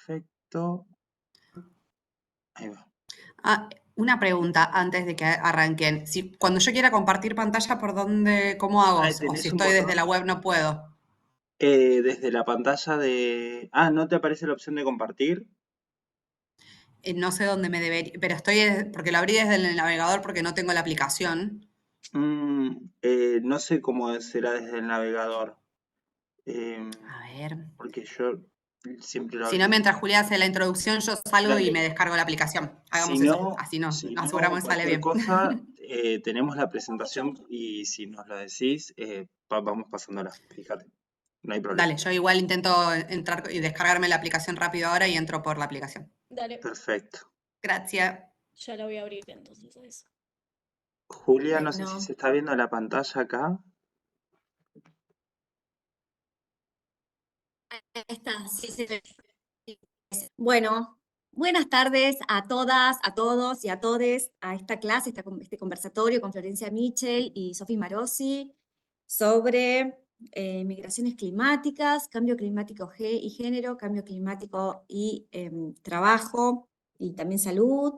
Perfecto. Ahí va. Una pregunta antes de que arranquen. Cuando yo quiera compartir pantalla, ¿por dónde, cómo hago? Ahí O si tenés un estoy desde botón la web no puedo. desde la pantalla de... Ah, ¿no te aparece la opción de compartir? No sé dónde me debería, pero porque lo abrí desde el navegador porque no tengo la aplicación. No sé cómo será desde el navegador, A ver. porque yo siempre lo Si no, abrí. mientras Julia hace la introducción, yo salgo y me Dale. descargo la aplicación. Si Hagamos eso. no, Así no, si nos no, aseguramos que sale cualquier bien. cosa, tenemos la presentación y si nos lo decís, vamos pasándola. Fíjate, no hay problema. Dale, yo igual intento entrar y descargarme la aplicación rápido ahora y entro por la aplicación. Dale, Perfecto. Gracias. ya la voy a abrir entonces a eso. Julia, no sé si Bueno, se está viendo la pantalla acá. ahí está, sí, sí, sí. Bueno, buenas tardes a todas, a todos y a todes a esta clase, este conversatorio con Florencia Michel y Sofi Marosi sobre migraciones climáticas, cambio climático y género, cambio climático y trabajo y también salud.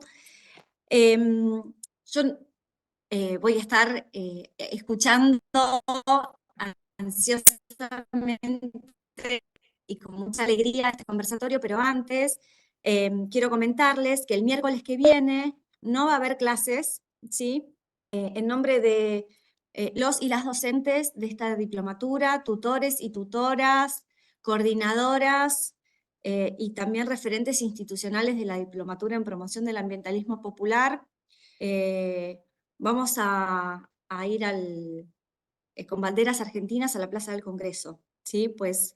Yo voy a estar escuchando ansiosamente y con mucha alegría este conversatorio, pero antes quiero comentarles que el miércoles que viene no va a haber clases, ¿sí? En nombre de los y las docentes de esta diplomatura, tutores y tutoras, coordinadoras y también referentes institucionales de la diplomatura en promoción del ambientalismo popular, vamos a ir con banderas argentinas a la Plaza del Congreso, ¿sí? Pues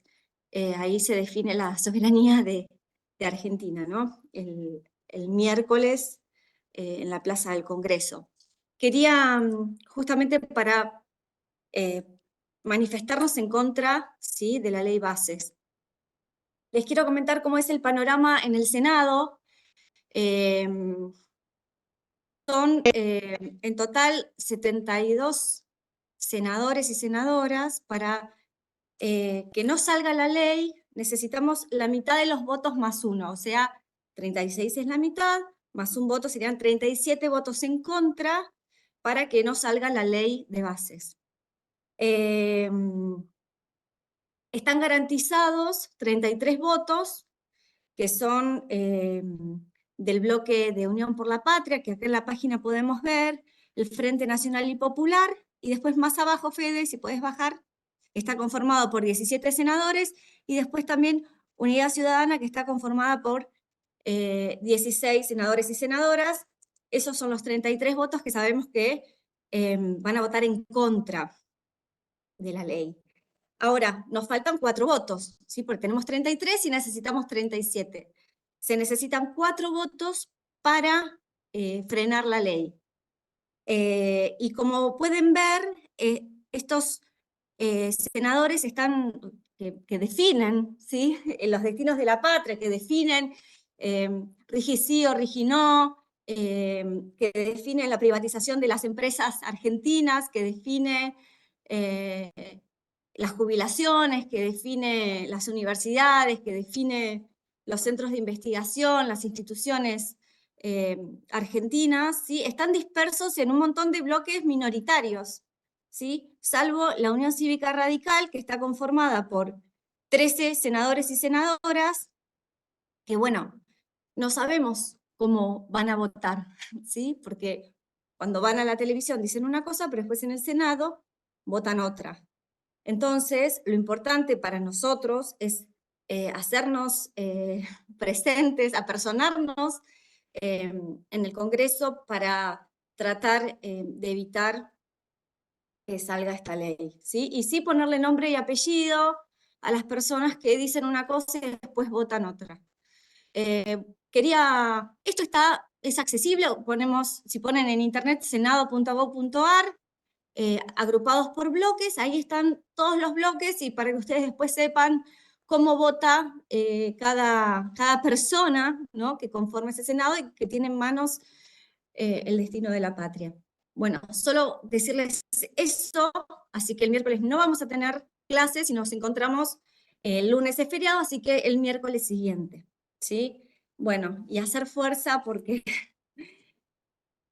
ahí se define la soberanía de Argentina, ¿no? El miércoles en la Plaza del Congreso. Quería, justamente para manifestarnos en contra, ¿sí?, de la ley Bases. Les quiero comentar cómo es el panorama en el Senado. Son en total 72 senadores y senadoras. Para que no salga la ley, necesitamos la mitad de los votos más uno, o sea, 36 es la mitad, más un voto serían 37 votos en contra para que no salga la ley de bases. Están garantizados 33 votos, que son del bloque de Unión por la Patria, que acá en la página podemos ver, el Frente Nacional y Popular, y después más abajo, Fede, si puedes bajar, está conformado por 17 senadores, y después también Unidad Ciudadana, que está conformada por 16 senadores y senadoras. Esos son los 33 votos que sabemos que van a votar en contra de la ley. Ahora, nos faltan 4 votos, ¿sí? Porque tenemos 33 y necesitamos 37. Se necesitan 4 votos para frenar la ley. Y como pueden ver, estos senadores que definen, ¿sí?, los destinos de la patria, que definen rigi sí o rigi no, que definen la privatización de las empresas argentinas, que define las jubilaciones, que define las universidades, que define los centros de investigación, las instituciones argentinas, ¿sí?, están dispersos en un montón de bloques minoritarios, ¿sí?, salvo la Unión Cívica Radical, que está conformada por 13 senadores y senadoras, que bueno, no sabemos cómo van a votar, ¿sí?, porque cuando van a la televisión dicen una cosa, pero después en el Senado votan otra. Entonces, lo importante para nosotros es hacernos presentes, apersonarnos en el Congreso para tratar de evitar que salga esta ley, ¿sí? Y sí ponerle nombre y apellido a las personas que dicen una cosa y después votan otra. Esto es accesible, si ponen en internet senado.gov.ar, agrupados por bloques, ahí están todos los bloques, y para que ustedes después sepan cómo vota cada persona, ¿no?, que conforma ese Senado y que tiene en manos el destino de la patria. Bueno, solo decirles eso, así que el miércoles no vamos a tener clases y nos encontramos el lunes es feriado, así que el miércoles siguiente, ¿sí? Bueno, y hacer fuerza porque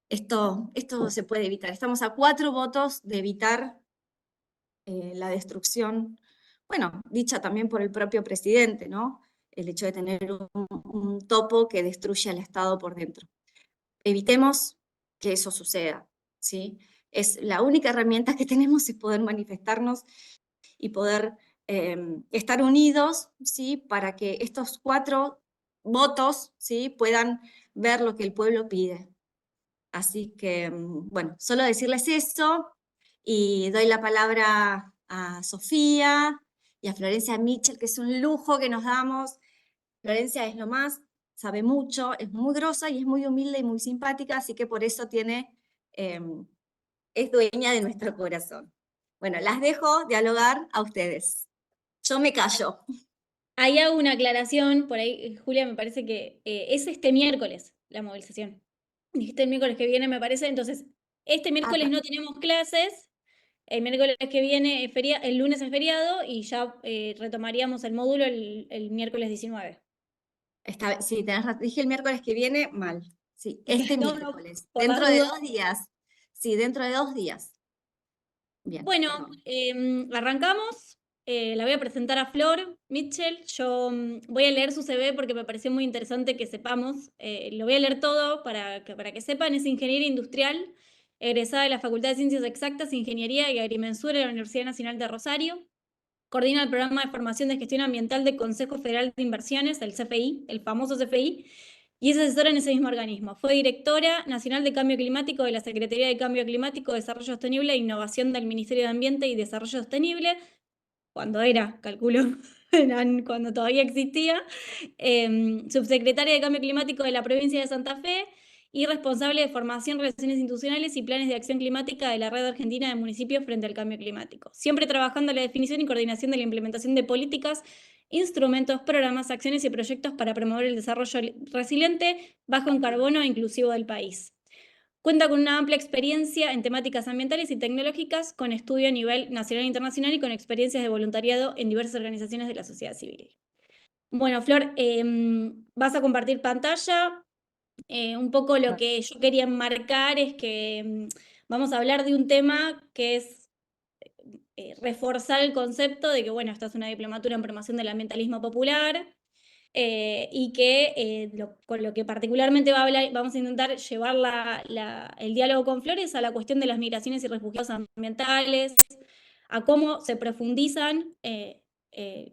esto se puede evitar. Estamos a 4 votos de evitar la destrucción, bueno, dicha también por el propio presidente, ¿no? El hecho de tener un topo que destruye al Estado por dentro. Evitemos que eso suceda, ¿sí? Es la única herramienta que tenemos es poder manifestarnos y poder estar unidos, ¿sí? Para que estos 4 votos, ¿sí? Puedan ver lo que el pueblo pide. Así que, bueno, solo decirles eso y doy la palabra a Sofía y a Florencia Mitchell, que es un lujo que nos damos. Florencia es lo más, sabe mucho, es muy grosa y es muy humilde y muy simpática, así que por eso es dueña de nuestro corazón. Bueno, las dejo dialogar a ustedes. Yo me callo. Ahí hago una aclaración, por ahí, Julia, me parece que es este miércoles la movilización. Dijiste el miércoles que viene, me parece, entonces, este miércoles no tenemos clases, el miércoles que viene, el lunes es feriado y ya retomaríamos el módulo el miércoles 19. Sí, dije el miércoles que viene, mal. Sí, este No, miércoles, por las dentro de dudas. 2 días. Sí, dentro de 2 días. Bien, Bueno, perdón. arrancamos. La voy a presentar a Flor Mitchell. Yo voy a leer su CV porque me pareció muy interesante que sepamos. Lo voy a leer todo para que sepan. Es ingeniera industrial, egresada de la Facultad de Ciencias Exactas, Ingeniería y Agrimensura de la Universidad Nacional de Rosario. Coordina el programa de formación de gestión ambiental del Consejo Federal de Inversiones, el CFI, el famoso CFI, y es asesora en ese mismo organismo. Fue directora nacional de Cambio Climático de la Secretaría de Cambio Climático, Desarrollo Sostenible e Innovación del Ministerio de Ambiente y Desarrollo Sostenible, cuando era, calculo, cuando todavía existía, subsecretaria de Cambio Climático de la provincia de Santa Fe y responsable de formación, relaciones institucionales y planes de acción climática de la Red Argentina de Municipios frente al cambio climático. Siempre trabajando en la definición y coordinación de la implementación de políticas, instrumentos, programas, acciones y proyectos para promover el desarrollo resiliente, bajo en carbono e inclusivo del país. Cuenta con una amplia experiencia en temáticas ambientales y tecnológicas, con estudio a nivel nacional e internacional y con experiencias de voluntariado en diversas organizaciones de la sociedad civil. Bueno, Flor, vas a compartir pantalla. Un poco lo que yo quería enmarcar es que vamos a hablar de un tema que es reforzar el concepto de que, bueno, esta es una diplomatura en promoción del ambientalismo popular, y que con lo que particularmente vamos a intentar llevar el diálogo con Flores a la cuestión de las migraciones y refugiados ambientales, a cómo se profundizan,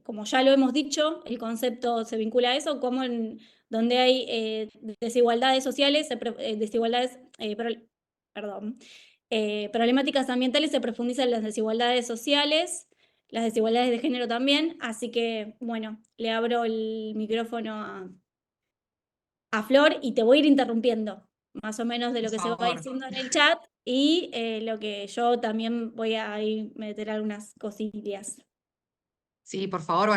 como ya lo hemos dicho, el concepto se vincula a eso, cómo donde hay desigualdades sociales, problemáticas ambientales, se profundizan las desigualdades sociales, las desigualdades de género también, así que, bueno, le abro el micrófono a Flor y te voy a ir interrumpiendo, más o menos de lo Por que se va favor. diciendo en el chat y lo que yo también voy a ir meter algunas cosillas. Sí, por favor,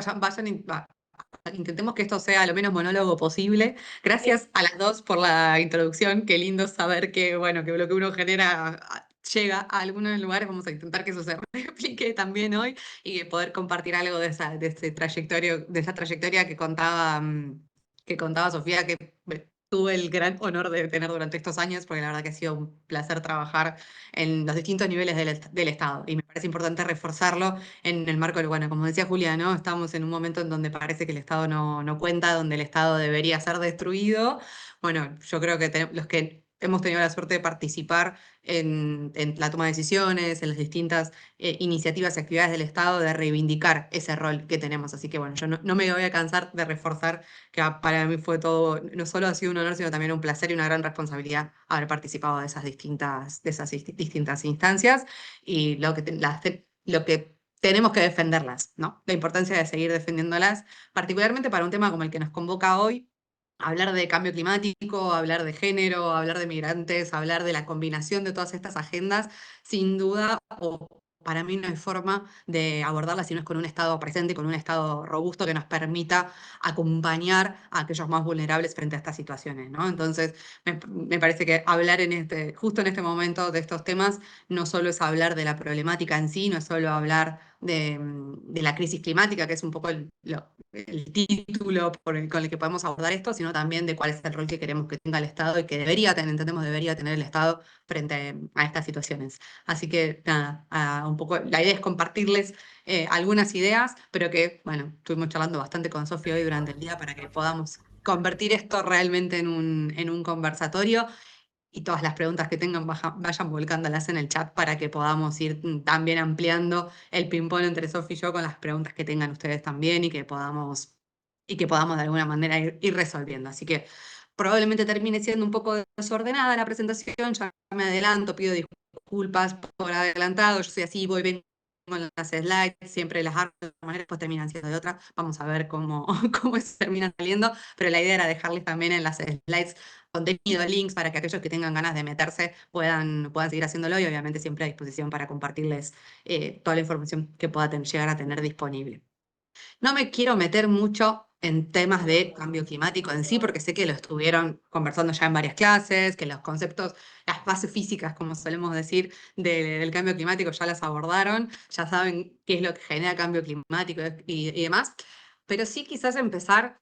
intentemos que esto sea lo menos monólogo posible. Gracias a las dos por la introducción. Qué lindo saber que, bueno, que lo que uno genera llega a algunos lugares. Vamos a intentar que eso se replique también hoy y que poder compartir algo de esa trayectoria que contaba Sofía, que tuve el gran honor de tener durante estos años, porque la verdad que ha sido un placer trabajar en los distintos niveles del Estado. Y me parece importante reforzarlo en el marco del, bueno, como decía Julia, ¿no? Estamos en un momento en donde parece que el Estado no cuenta, donde el Estado debería ser destruido. Bueno, yo creo que los que hemos tenido la suerte de participar en la toma de decisiones, en las distintas iniciativas y actividades del Estado, de reivindicar ese rol que tenemos. Así que bueno, yo no me voy a cansar de reforzar que para mí fue todo, no solo ha sido un honor, sino también un placer y una gran responsabilidad haber participado de esas distintas instancias y lo que tenemos que defenderlas, ¿no? La importancia de seguir defendiéndolas, particularmente para un tema como el que nos convoca hoy, hablar de cambio climático, hablar de género, hablar de migrantes, hablar de la combinación de todas estas agendas, sin duda, o para mí no hay forma de abordarlas si no es con un Estado presente, con un Estado robusto que nos permita acompañar a aquellos más vulnerables frente a estas situaciones, ¿no? Entonces, me parece que hablar justo en este momento de estos temas no solo es hablar de la problemática en sí, no es solo hablar de la crisis climática, que es un poco el título con el que podemos abordar esto, sino también de cuál es el rol que queremos que tenga el Estado y que entendemos debería tener el Estado frente a estas situaciones. Así que nada, un poco la idea es compartirles algunas ideas, pero que, bueno, estuvimos charlando bastante con Sofía hoy durante el día para que podamos convertir esto realmente en un conversatorio y todas las preguntas que tengan vayan volcándolas en el chat para que podamos ir también ampliando el ping-pong entre Sofía y yo con las preguntas que tengan ustedes también y que podamos de alguna manera ir resolviendo. Así que probablemente termine siendo un poco desordenada la presentación, ya me adelanto, pido disculpas por adelantado, yo soy así, vengo en las slides, siempre las hago de una manera, después terminan siendo de otra, vamos a ver cómo se terminan saliendo, pero la idea era dejarles también en las slides contenido, links, para que aquellos que tengan ganas de meterse puedan seguir haciéndolo y obviamente siempre a disposición para compartirles toda la información que pueda llegar a tener disponible. No me quiero meter mucho en temas de cambio climático en sí, porque sé que lo estuvieron conversando ya en varias clases, que los conceptos, las bases físicas, como solemos decir, del cambio climático ya las abordaron, ya saben qué es lo que genera cambio climático y demás. Pero sí quizás empezar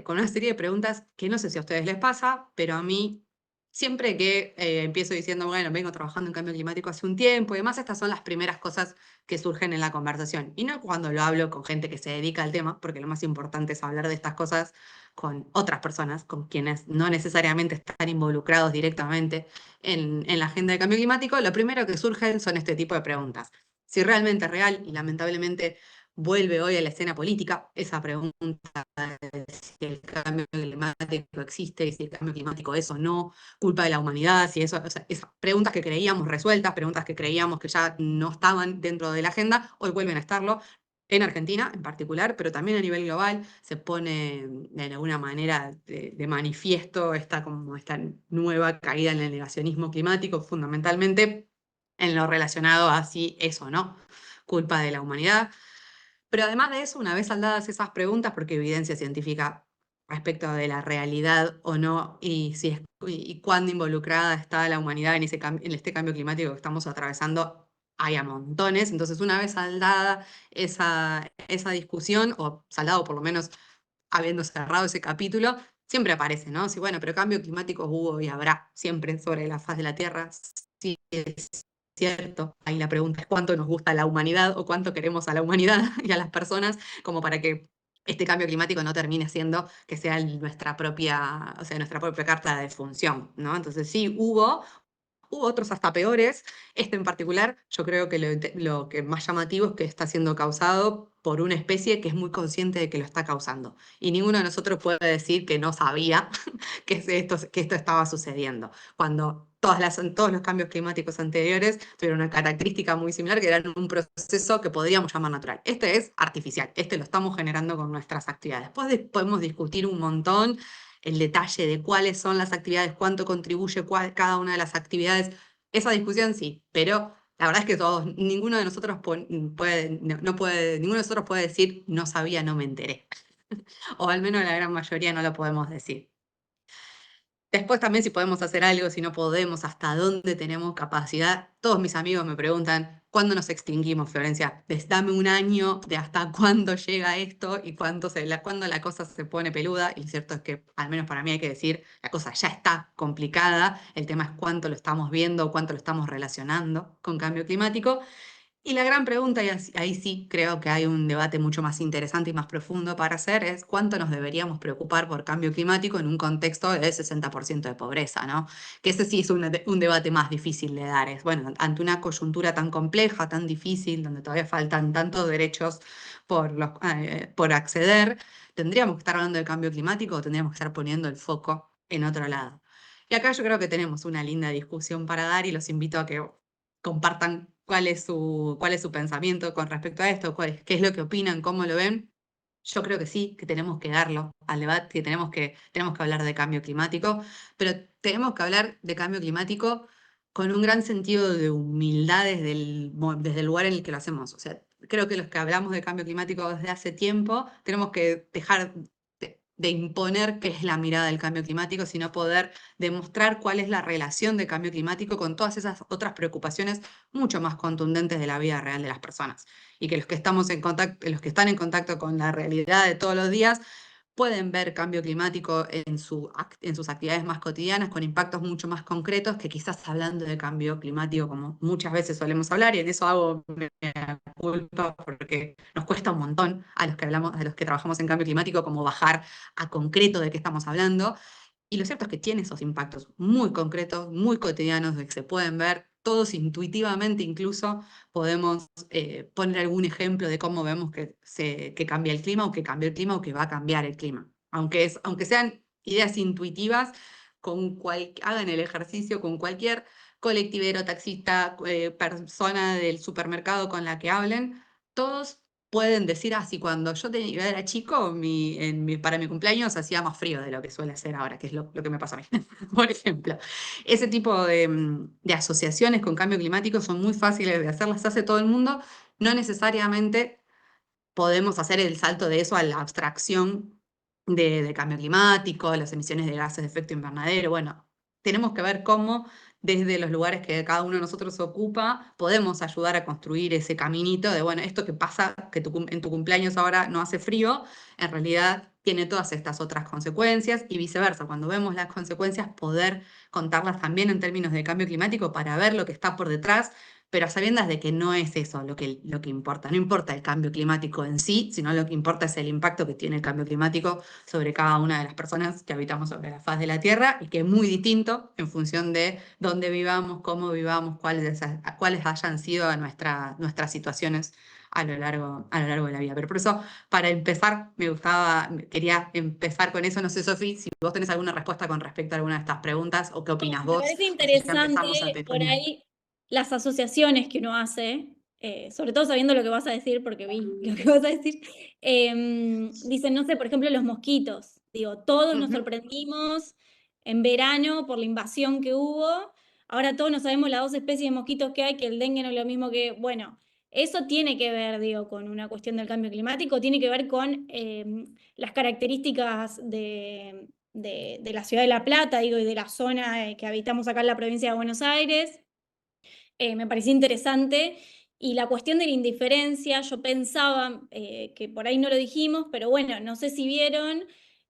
con una serie de preguntas que no sé si a ustedes les pasa, pero a mí siempre que empiezo diciendo, bueno, vengo trabajando en cambio climático hace un tiempo y demás, estas son las primeras cosas que surgen en la conversación. Y no cuando lo hablo con gente que se dedica al tema, porque lo más importante es hablar de estas cosas con otras personas, con quienes no necesariamente están involucrados directamente en la agenda de cambio climático. Lo primero que surgen son este tipo de preguntas. Si realmente es real, y lamentablemente vuelve hoy a la escena política esa pregunta de si el cambio climático existe y si el cambio climático es o no culpa de la humanidad, si eso, o sea, esas preguntas que creíamos resueltas, preguntas que creíamos que ya no estaban dentro de la agenda, hoy vuelven a estarlo. En Argentina en particular, pero también a nivel global, se pone de alguna manera de manifiesto esta nueva caída en el negacionismo climático, fundamentalmente en lo relacionado a si es o no culpa de la humanidad. Pero además de eso, una vez saldadas esas preguntas, porque evidencia científica respecto de la realidad o no, y cuándo involucrada está la humanidad en este cambio climático que estamos atravesando, hay a montones. Entonces, una vez saldada esa discusión, o saldado por lo menos habiendo cerrado ese capítulo, siempre aparece, ¿no? Sí, bueno, pero cambio climático hubo y habrá siempre sobre la faz de la Tierra. Sí, es cierto. Ahí la pregunta es cuánto nos gusta la humanidad o cuánto queremos a la humanidad y a las personas como para que este cambio climático no termine siendo que sea nuestra propia carta de defunción, ¿no? Entonces sí, hubo otros hasta peores. Este en particular, yo creo que lo que más llamativo es que está siendo causado por una especie que es muy consciente de que lo está causando. Y ninguno de nosotros puede decir que no sabía que esto estaba sucediendo. Cuando todos los cambios climáticos anteriores tuvieron una característica muy similar, que era un proceso que podríamos llamar natural. Este es artificial, este lo estamos generando con nuestras actividades. Después podemos discutir un montón el detalle de cuáles son las actividades, cuánto contribuye cada una de las actividades. Esa discusión sí, pero la verdad es que ninguno de nosotros ninguno de nosotros puede decir no sabía, no me enteré. O al menos la gran mayoría no lo podemos decir. Después también si podemos hacer algo, si no podemos, hasta dónde tenemos capacidad. Todos mis amigos me preguntan, ¿cuándo nos extinguimos, Florencia? Dame un año de hasta cuándo llega esto y cuándo la cosa se pone peluda. Y lo cierto es que, al menos para mí hay que decir, la cosa ya está complicada. El tema es cuánto lo estamos viendo, cuánto lo estamos relacionando con cambio climático. Y la gran pregunta, y ahí sí creo que hay un debate mucho más interesante y más profundo para hacer, es cuánto nos deberíamos preocupar por cambio climático en un contexto de 60% de pobreza, ¿no? Que ese sí es un debate más difícil de dar. Es, bueno, ante una coyuntura tan compleja, tan difícil, donde todavía faltan tantos derechos por acceder, ¿tendríamos que estar hablando de cambio climático o tendríamos que estar poniendo el foco en otro lado? Y acá yo creo que tenemos una linda discusión para dar y los invito a que compartan cuál es su pensamiento con respecto a esto, qué es lo que opinan, cómo lo ven. Yo creo que sí, que tenemos que darlo al debate, que tenemos que hablar de cambio climático, pero tenemos que hablar de cambio climático con un gran sentido de humildad desde el lugar en el que lo hacemos. O sea, creo que los que hablamos de cambio climático desde hace tiempo tenemos que dejar de imponer qué es la mirada del cambio climático, sino poder demostrar cuál es la relación del cambio climático con todas esas otras preocupaciones mucho más contundentes de la vida real de las personas. Y que los que estamos en contacto, los que están en contacto con la realidad de todos los días, pueden ver cambio climático en sus actividades más cotidianas, con impactos mucho más concretos que quizás hablando de cambio climático, como muchas veces solemos hablar, y en eso hago culpa porque nos cuesta un montón a los que hablamos, a los que trabajamos en cambio climático, como bajar a concreto de qué estamos hablando. Y lo cierto es que tiene esos impactos muy concretos, muy cotidianos, de que se pueden ver todos intuitivamente, incluso podemos poner algún ejemplo de cómo vemos que cambia el clima o que cambió el clima o que va a cambiar el clima. Aunque sean ideas intuitivas, hagan el ejercicio con cualquier colectivero, taxista, persona del supermercado con la que hablen, todos pueden decir, si cuando yo era chico, para mi cumpleaños hacía más frío de lo que suele hacer ahora, que es lo que me pasa a mí, por ejemplo. Ese tipo de asociaciones con cambio climático son muy fáciles de hacerlas, hace todo el mundo, no necesariamente podemos hacer el salto de eso a la abstracción de cambio climático, las emisiones de gases de efecto invernadero. Bueno, tenemos que ver cómo desde los lugares que cada uno de nosotros ocupa podemos ayudar a construir ese caminito de, bueno, esto que pasa, que en tu cumpleaños ahora no hace frío, en realidad tiene todas estas otras consecuencias y viceversa. Cuando vemos las consecuencias, poder contarlas también en términos de cambio climático para ver lo que está por detrás, pero a sabiendas de que no es eso lo que importa. No importa el cambio climático en sí, sino lo que importa es el impacto que tiene el cambio climático sobre cada una de las personas que habitamos sobre la faz de la Tierra, y que es muy distinto en función de dónde vivamos, cómo vivamos, cuáles hayan sido nuestras situaciones a lo largo de la vida. Pero por eso, para empezar, quería empezar con eso. No sé, Sofi, si vos tenés alguna respuesta con respecto a alguna de estas preguntas, o qué opinas Me vos. parece Así ya interesante empezamos a por peponear. ahí las asociaciones que uno hace, sobre todo sabiendo lo que vas a decir, porque vi lo que vas a decir. Dicen, no sé, por ejemplo, los mosquitos. Digo, todos nos sorprendimos en verano por la invasión que hubo. Ahora todos no sabemos las 2 especies de mosquitos que hay, que el dengue no es lo mismo que. Bueno, eso tiene que ver, digo, con una cuestión del cambio climático, tiene que ver con las características de la ciudad de La Plata, digo, y de la zona que habitamos acá en la provincia de Buenos Aires. Me pareció interesante. Y la cuestión de la indiferencia, yo pensaba que por ahí no lo dijimos, pero bueno, no sé si vieron,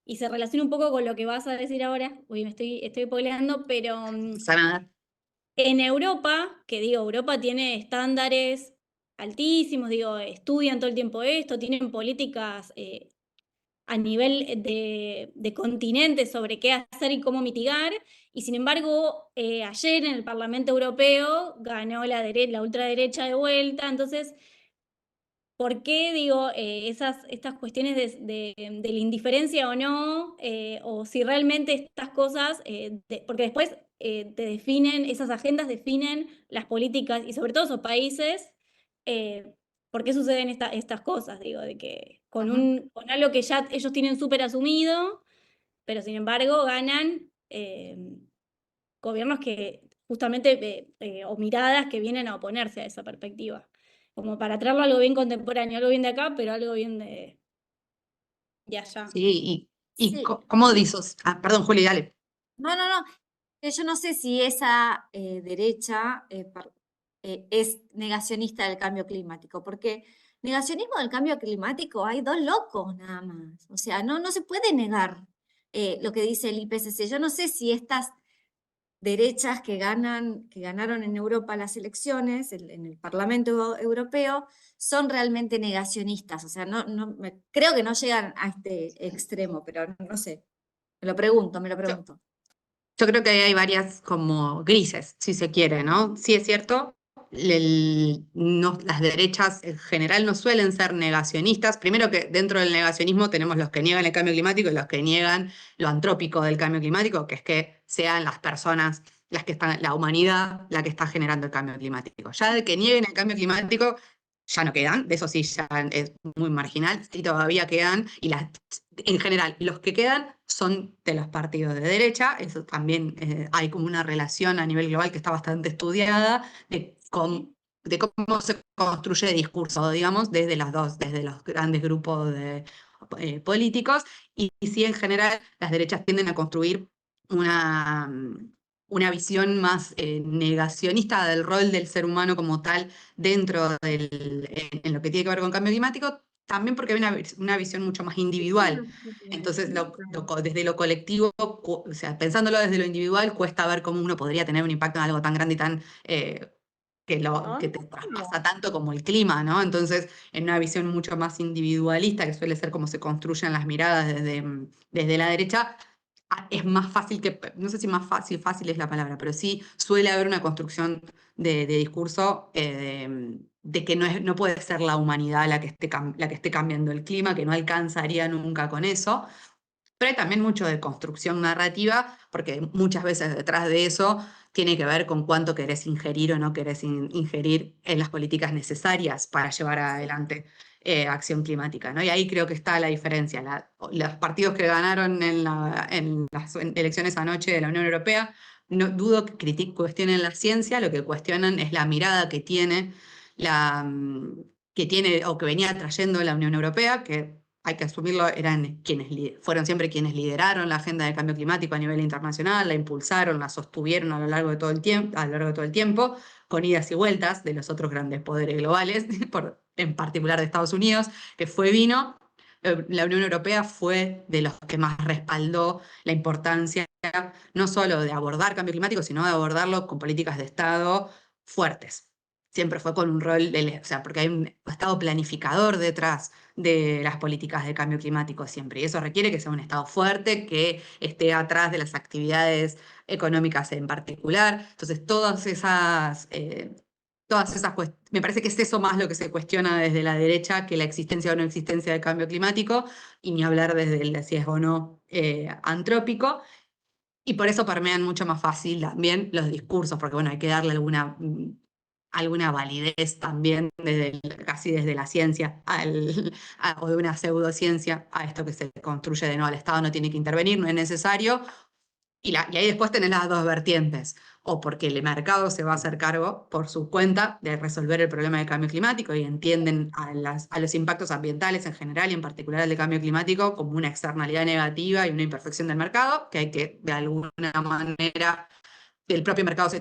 y se relaciona un poco con lo que vas a decir ahora. Uy, estoy spoileando, pero en Europa, que digo, Europa tiene estándares altísimos, digo, estudian todo el tiempo esto, tienen políticas a nivel de continente sobre qué hacer y cómo mitigar, y sin embargo, ayer en el Parlamento Europeo ganó la ultraderecha de vuelta. Entonces, ¿por qué digo estas cuestiones de la indiferencia o no? O si realmente estas cosas, porque después esas agendas definen las políticas, y sobre todo esos países, ¿por qué suceden estas cosas? Digo, de que con algo que ya ellos tienen súper asumido, pero sin embargo ganan gobiernos que justamente, o miradas que vienen a oponerse a esa perspectiva. Como para traerlo a algo bien contemporáneo, algo bien de acá, pero algo bien de allá. Sí, y Sí. ¿cómo dices? Perdón, Juli, dale. No. Yo no sé si esa derecha es negacionista del cambio climático, porque negacionismo del cambio climático hay 2 locos nada más. O sea, no se puede negar lo que dice el IPCC. Yo no sé si estas derechas que ganaron en Europa las elecciones, en el Parlamento Europeo, son realmente negacionistas. O sea, creo que no llegan a este extremo, pero no sé. Me lo pregunto. Yo creo que hay varias como grises, si se quiere, ¿no? Sí es cierto, las derechas en general no suelen ser negacionistas. Primero, que dentro del negacionismo tenemos los que niegan el cambio climático y los que niegan lo antrópico del cambio climático, que es que sean las personas, la humanidad, la que está generando el cambio climático. Ya de que nieguen el cambio climático, ya no quedan, de eso sí ya es muy marginal, sí todavía quedan, y en general los que quedan son de los partidos de derecha. Eso también hay como una relación a nivel global que está bastante estudiada de cómo se construye el discurso, digamos, desde los grandes grupos políticos, y sí, en general, las derechas tienden a construir una, una visión más negacionista del rol del ser humano como tal dentro en lo que tiene que ver con cambio climático, también porque hay una visión mucho más individual. Entonces, desde lo colectivo, o sea, pensándolo desde lo individual, cuesta ver cómo uno podría tener un impacto en algo tan grande y tan que te traspasa tanto como el clima, ¿no? Entonces, en una visión mucho más individualista, que suele ser como se construyen las miradas desde la derecha, es más fácil no sé si más fácil es la palabra, pero sí suele haber una construcción de discurso de que no puede ser la humanidad la que esté cambiando el clima, que no alcanzaría nunca con eso. Pero hay también mucho de construcción narrativa, porque muchas veces detrás de eso tiene que ver con cuánto querés ingerir o no querés ingerir en las políticas necesarias para llevar adelante acción climática, ¿no? Y ahí creo que está la diferencia. Los partidos que ganaron en las elecciones anoche de la Unión Europea, no dudo que cuestionen la ciencia, lo que cuestionan es la mirada que tiene, que tiene o que venía trayendo la Unión Europea, que hay que asumirlo, fueron siempre quienes lideraron la agenda de cambio climático a nivel internacional, la impulsaron, la sostuvieron a lo largo de todo el tiempo, con idas y vueltas de los otros grandes poderes globales, en particular de Estados Unidos, que vino. La Unión Europea fue de los que más respaldó la importancia no solo de abordar cambio climático, sino de abordarlo con políticas de Estado fuertes. Siempre fue con un rol, o sea, porque hay un Estado planificador detrás de las políticas de cambio climático siempre. Y eso requiere que sea un Estado fuerte, que esté atrás de las actividades económicas en particular. Entonces, me parece que es eso más lo que se cuestiona desde la derecha, que la existencia o no existencia del cambio climático, y ni hablar desde el si es o no antrópico. Y por eso permean mucho más fácil también los discursos, porque bueno, hay que darle alguna validez también casi desde la ciencia o de una pseudociencia a esto que se construye de no, el Estado no tiene que intervenir, no es necesario. Y ahí después tenés las dos vertientes, o porque el mercado se va a hacer cargo por su cuenta de resolver el problema del cambio climático y entienden a los impactos ambientales en general y en particular el de cambio climático como una externalidad negativa y una imperfección del mercado, que hay que de alguna manera el propio mercado si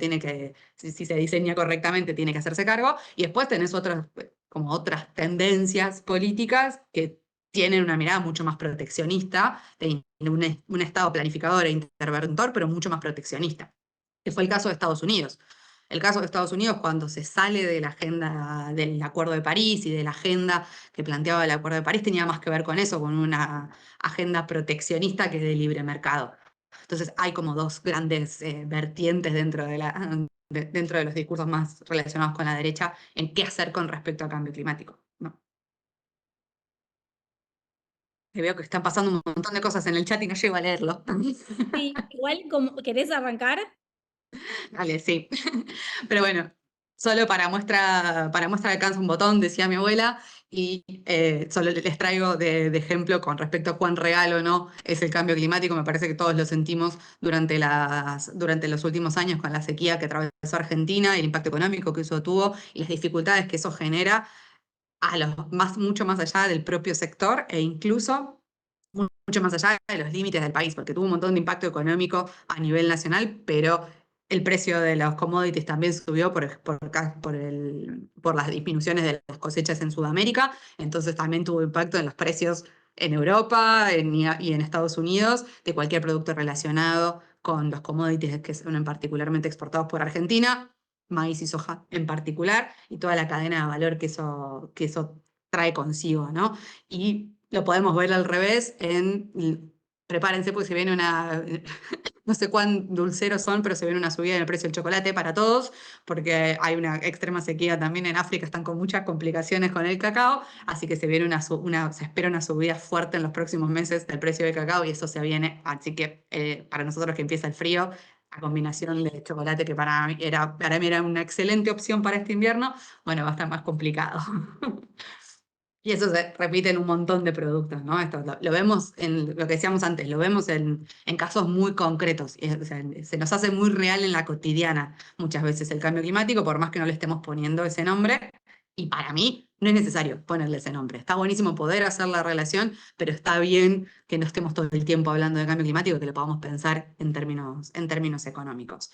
se diseña correctamente, tiene que hacerse cargo, y después tenés como otras tendencias políticas que tienen una mirada mucho más proteccionista, de un Estado planificador e interventor, pero mucho más proteccionista, que fue el caso de Estados Unidos. El caso de Estados Unidos, cuando se sale de la agenda del Acuerdo de París y de la agenda que planteaba el Acuerdo de París, tenía más que ver con eso, con una agenda proteccionista que de libre mercado. Entonces hay como dos grandes vertientes dentro de los discursos más relacionados con la derecha en qué hacer con respecto al cambio climático, ¿no? Que veo que están pasando un montón de cosas en el chat y no llego a leerlo. Sí, igual, ¿querés arrancar? Dale, sí. Pero bueno, solo para muestra alcanza un botón, decía mi abuela, y solo les traigo de ejemplo con respecto a cuán real o no es el cambio climático. Me parece que todos lo sentimos durante los últimos años con la sequía que atravesó Argentina, el impacto económico que eso tuvo y las dificultades que eso genera mucho más allá del propio sector e incluso mucho más allá de los límites del país, porque tuvo un montón de impacto económico a nivel nacional, pero el precio de los commodities también subió por las disminuciones de las cosechas en Sudamérica, entonces también tuvo impacto en los precios en Europa y en Estados Unidos de cualquier producto relacionado con los commodities que son particularmente exportados por Argentina, maíz y soja en particular, y toda la cadena de valor que eso trae consigo, ¿no? Y lo podemos ver al revés prepárense porque se viene no sé cuán dulceros son, pero se viene una subida en el precio del chocolate para todos, porque hay una extrema sequía también en África, están con muchas complicaciones con el cacao, así que se espera una subida fuerte en los próximos meses del precio del cacao y eso se viene, así que para nosotros que empieza el frío, la combinación de chocolate que para mí era una excelente opción para este invierno, bueno, va a estar más complicado. Y eso se repite en un montón de productos, ¿no? Esto lo vemos en lo que decíamos antes, lo vemos en casos muy concretos. O sea, se nos hace muy real en la cotidiana muchas veces el cambio climático, por más que no le estemos poniendo ese nombre. Y para mí no es necesario ponerle ese nombre. Está buenísimo poder hacer la relación, pero está bien que no estemos todo el tiempo hablando de cambio climático, que lo podamos pensar en términos económicos.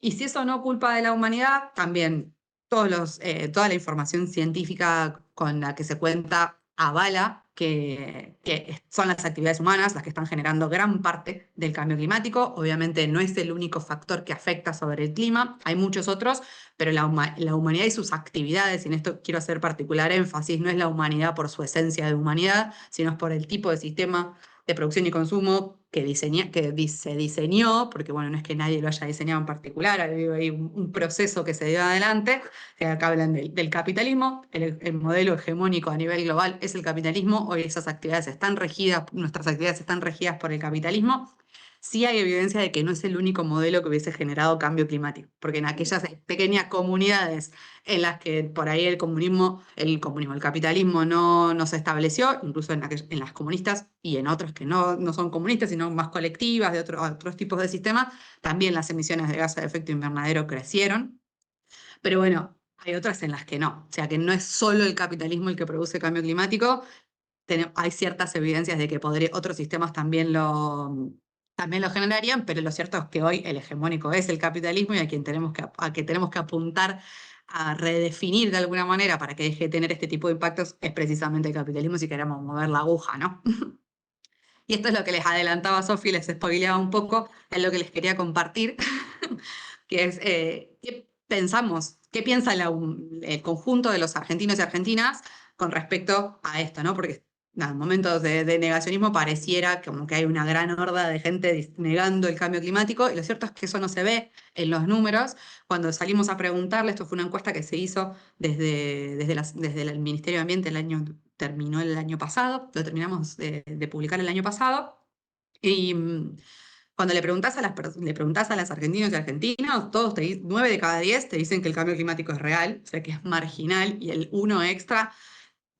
Y si eso no culpa de la humanidad, también toda la información científica con la que se cuenta avala que son las actividades humanas las que están generando gran parte del cambio climático. Obviamente no es el único factor que afecta sobre el clima, hay muchos otros, pero la humanidad y sus actividades, y en esto quiero hacer particular énfasis, no es la humanidad por su esencia de humanidad, sino es por el tipo de sistema de producción y consumo se diseñó, porque bueno, no es que nadie lo haya diseñado en particular, hay un proceso que se dio adelante. Acá hablan del capitalismo, el modelo hegemónico a nivel global es el capitalismo, hoy esas actividades están regidas, nuestras actividades están regidas por el capitalismo. Sí hay evidencia de que no es el único modelo que hubiese generado cambio climático, porque en aquellas pequeñas comunidades en las que por ahí el capitalismo no se estableció, incluso en las comunistas y en otras que no son comunistas, sino más colectivas, de otros tipos de sistemas, también las emisiones de gases de efecto invernadero crecieron. Pero bueno, hay otras en las que no. O sea, que no es solo el capitalismo el que produce cambio climático. Hay ciertas evidencias de que otros sistemas también lo generarían, pero lo cierto es que hoy el hegemónico es el capitalismo y a quien tenemos que apuntar a redefinir de alguna manera para que deje de tener este tipo de impactos es precisamente el capitalismo si queremos mover la aguja, ¿no? Y esto es lo que les adelantaba Sofi, les spoileaba un poco, es lo que les quería compartir, que es qué pensamos, qué piensa el conjunto de los argentinos y argentinas con respecto a esto, ¿no? Porque nada, en momentos de negacionismo pareciera como que hay una gran horda de gente negando el cambio climático, y lo cierto es que eso no se ve en los números. Cuando salimos a preguntarle, esto fue una encuesta que se hizo desde el Ministerio de Ambiente terminó el año pasado, lo terminamos de publicar el año pasado, y cuando le preguntás a las argentinas y argentinos, 9 de cada 10 te dicen que el cambio climático es real, o sea que es marginal, y el uno extra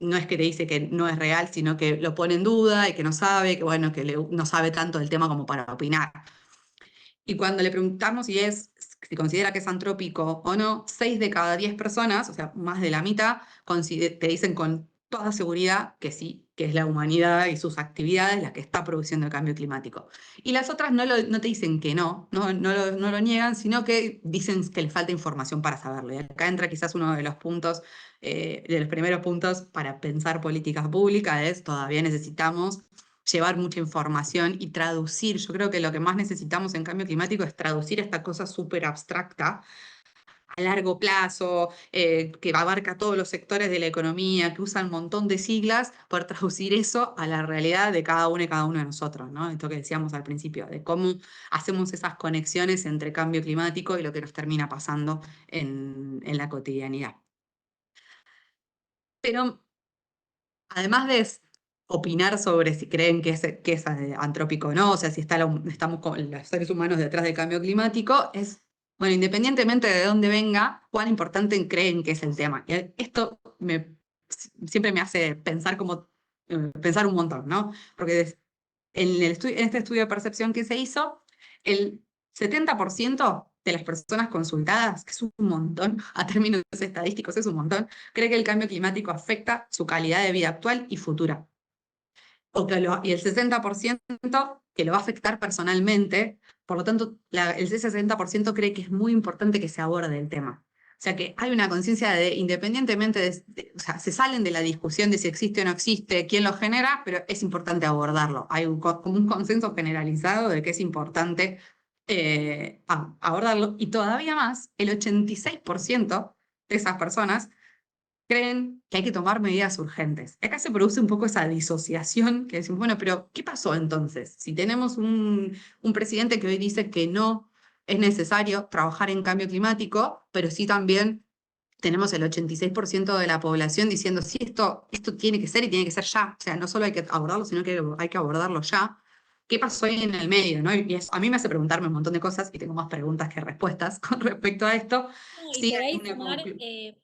no es que te dice que no es real, sino que lo pone en duda y que no sabe, que bueno, no sabe tanto del tema como para opinar. Y cuando le preguntamos si considera que es antrópico o no, 6 de cada 10 personas, o sea, más de la mitad, te dicen con toda seguridad que sí, que es la humanidad y sus actividades la que está produciendo el cambio climático. Y las otras no te dicen que no lo niegan, sino que dicen que les falta información para saberlo. Y acá entra quizás uno de los puntos, de los primeros puntos para pensar políticas públicas, es todavía necesitamos llevar mucha información y traducir. Yo creo que lo que más necesitamos en cambio climático es traducir esta cosa súper abstracta a largo plazo, que abarca todos los sectores de la economía, que usan un montón de siglas, para traducir eso a la realidad de cada uno y cada uno de nosotros, ¿no? Esto que decíamos al principio, de cómo hacemos esas conexiones entre cambio climático y lo que nos termina pasando en la cotidianidad. Pero además de opinar sobre si creen que es antrópico o no, o sea, si estamos con los seres humanos detrás del cambio climático, bueno, independientemente de dónde venga, cuán importante creen que es el tema. Y esto siempre me hace pensar pensar un montón, ¿no? Porque en este estudio de percepción que se hizo, el 70% de las personas consultadas, que es un montón, a términos estadísticos es un montón, cree que el cambio climático afecta su calidad de vida actual y futura. Y el 60% que lo va a afectar personalmente, por lo tanto, ese 60% cree que es muy importante que se aborde el tema. O sea que hay una conciencia independientemente o sea, se salen de la discusión de si existe o no existe, quién lo genera, pero es importante abordarlo. Hay como un consenso generalizado de que es importante abordarlo, y todavía más, el 86% de esas personas creen que hay que tomar medidas urgentes. Acá se produce un poco esa disociación que decimos, bueno, pero ¿qué pasó entonces? Si tenemos un presidente que hoy dice que no es necesario trabajar en cambio climático, pero sí también tenemos el 86% de la población diciendo, sí, esto tiene que ser y tiene que ser ya. O sea, no solo hay que abordarlo, sino que hay que abordarlo ya. ¿Qué pasó ahí en el medio? ¿No? Y a mí me hace preguntarme un montón de cosas, y tengo más preguntas que respuestas con respecto a esto. No, y Sí, por hay ahí una sumar,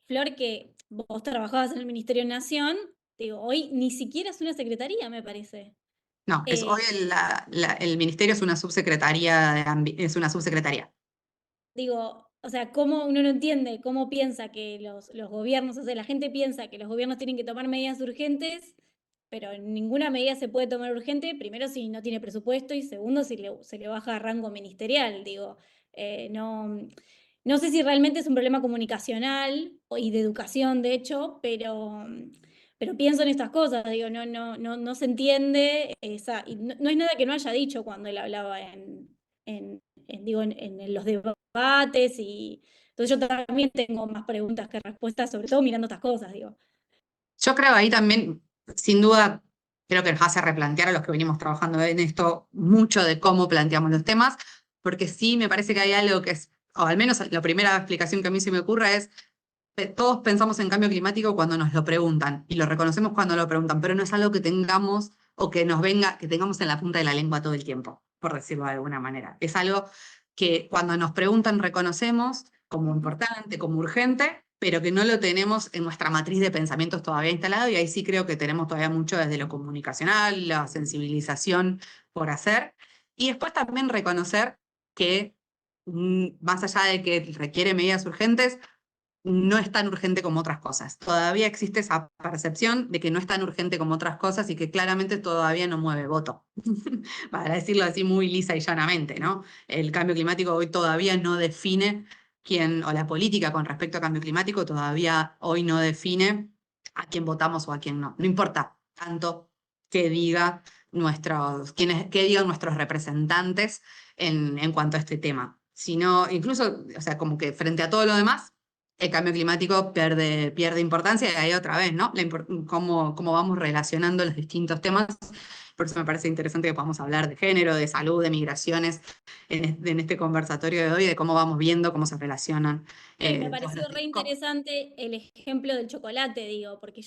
Flor, que vos trabajabas en el Ministerio de Nación, digo, hoy ni siquiera es una secretaría, me parece. No, hoy el ministerio es una subsecretaría. Digo, o sea, cómo uno no entiende cómo piensa que los gobiernos, o sea, la gente piensa que los gobiernos tienen que tomar medidas urgentes, pero ninguna medida se puede tomar urgente, primero si no tiene presupuesto y segundo si se le baja rango ministerial, digo. No sé si realmente es un problema comunicacional y de educación, de hecho, pero pienso en estas cosas, digo, no se entiende y no es nada que no haya dicho cuando él hablaba en los debates y entonces yo también tengo más preguntas que respuestas, sobre todo mirando estas cosas, digo. Yo creo ahí también, sin duda, creo que nos hace replantear a los que venimos trabajando en esto mucho de cómo planteamos los temas, porque sí me parece que hay algo que es, o al menos la primera explicación que a mí se me ocurre es, todos pensamos en cambio climático cuando nos lo preguntan, y lo reconocemos cuando lo preguntan, pero no es algo que tengamos o que nos venga, que tengamos en la punta de la lengua todo el tiempo, por decirlo de alguna manera. Es algo que cuando nos preguntan reconocemos como importante, como urgente, pero que no lo tenemos en nuestra matriz de pensamientos todavía instalado, y ahí sí creo que tenemos todavía mucho desde lo comunicacional, la sensibilización por hacer, y después también reconocer que más allá de que requiere medidas urgentes, no es tan urgente como otras cosas. Todavía existe esa percepción de que no es tan urgente como otras cosas y que claramente todavía no mueve voto, para decirlo así muy lisa y llanamente, ¿no? El cambio climático hoy todavía no define quién, o la política con respecto al cambio climático todavía hoy no define a quién votamos o a quién no. No importa tanto qué diga qué digan nuestros representantes en cuanto a este tema, sino incluso, o sea, como que frente a todo lo demás, el cambio climático pierde importancia, y ahí otra vez, ¿no? Cómo vamos relacionando los distintos temas. Por eso me parece interesante que podamos hablar de género, de salud, de migraciones en este conversatorio de hoy, de cómo vamos viendo cómo se relacionan. Sí, me todos pareció los re interesante el ejemplo del chocolate, digo, porque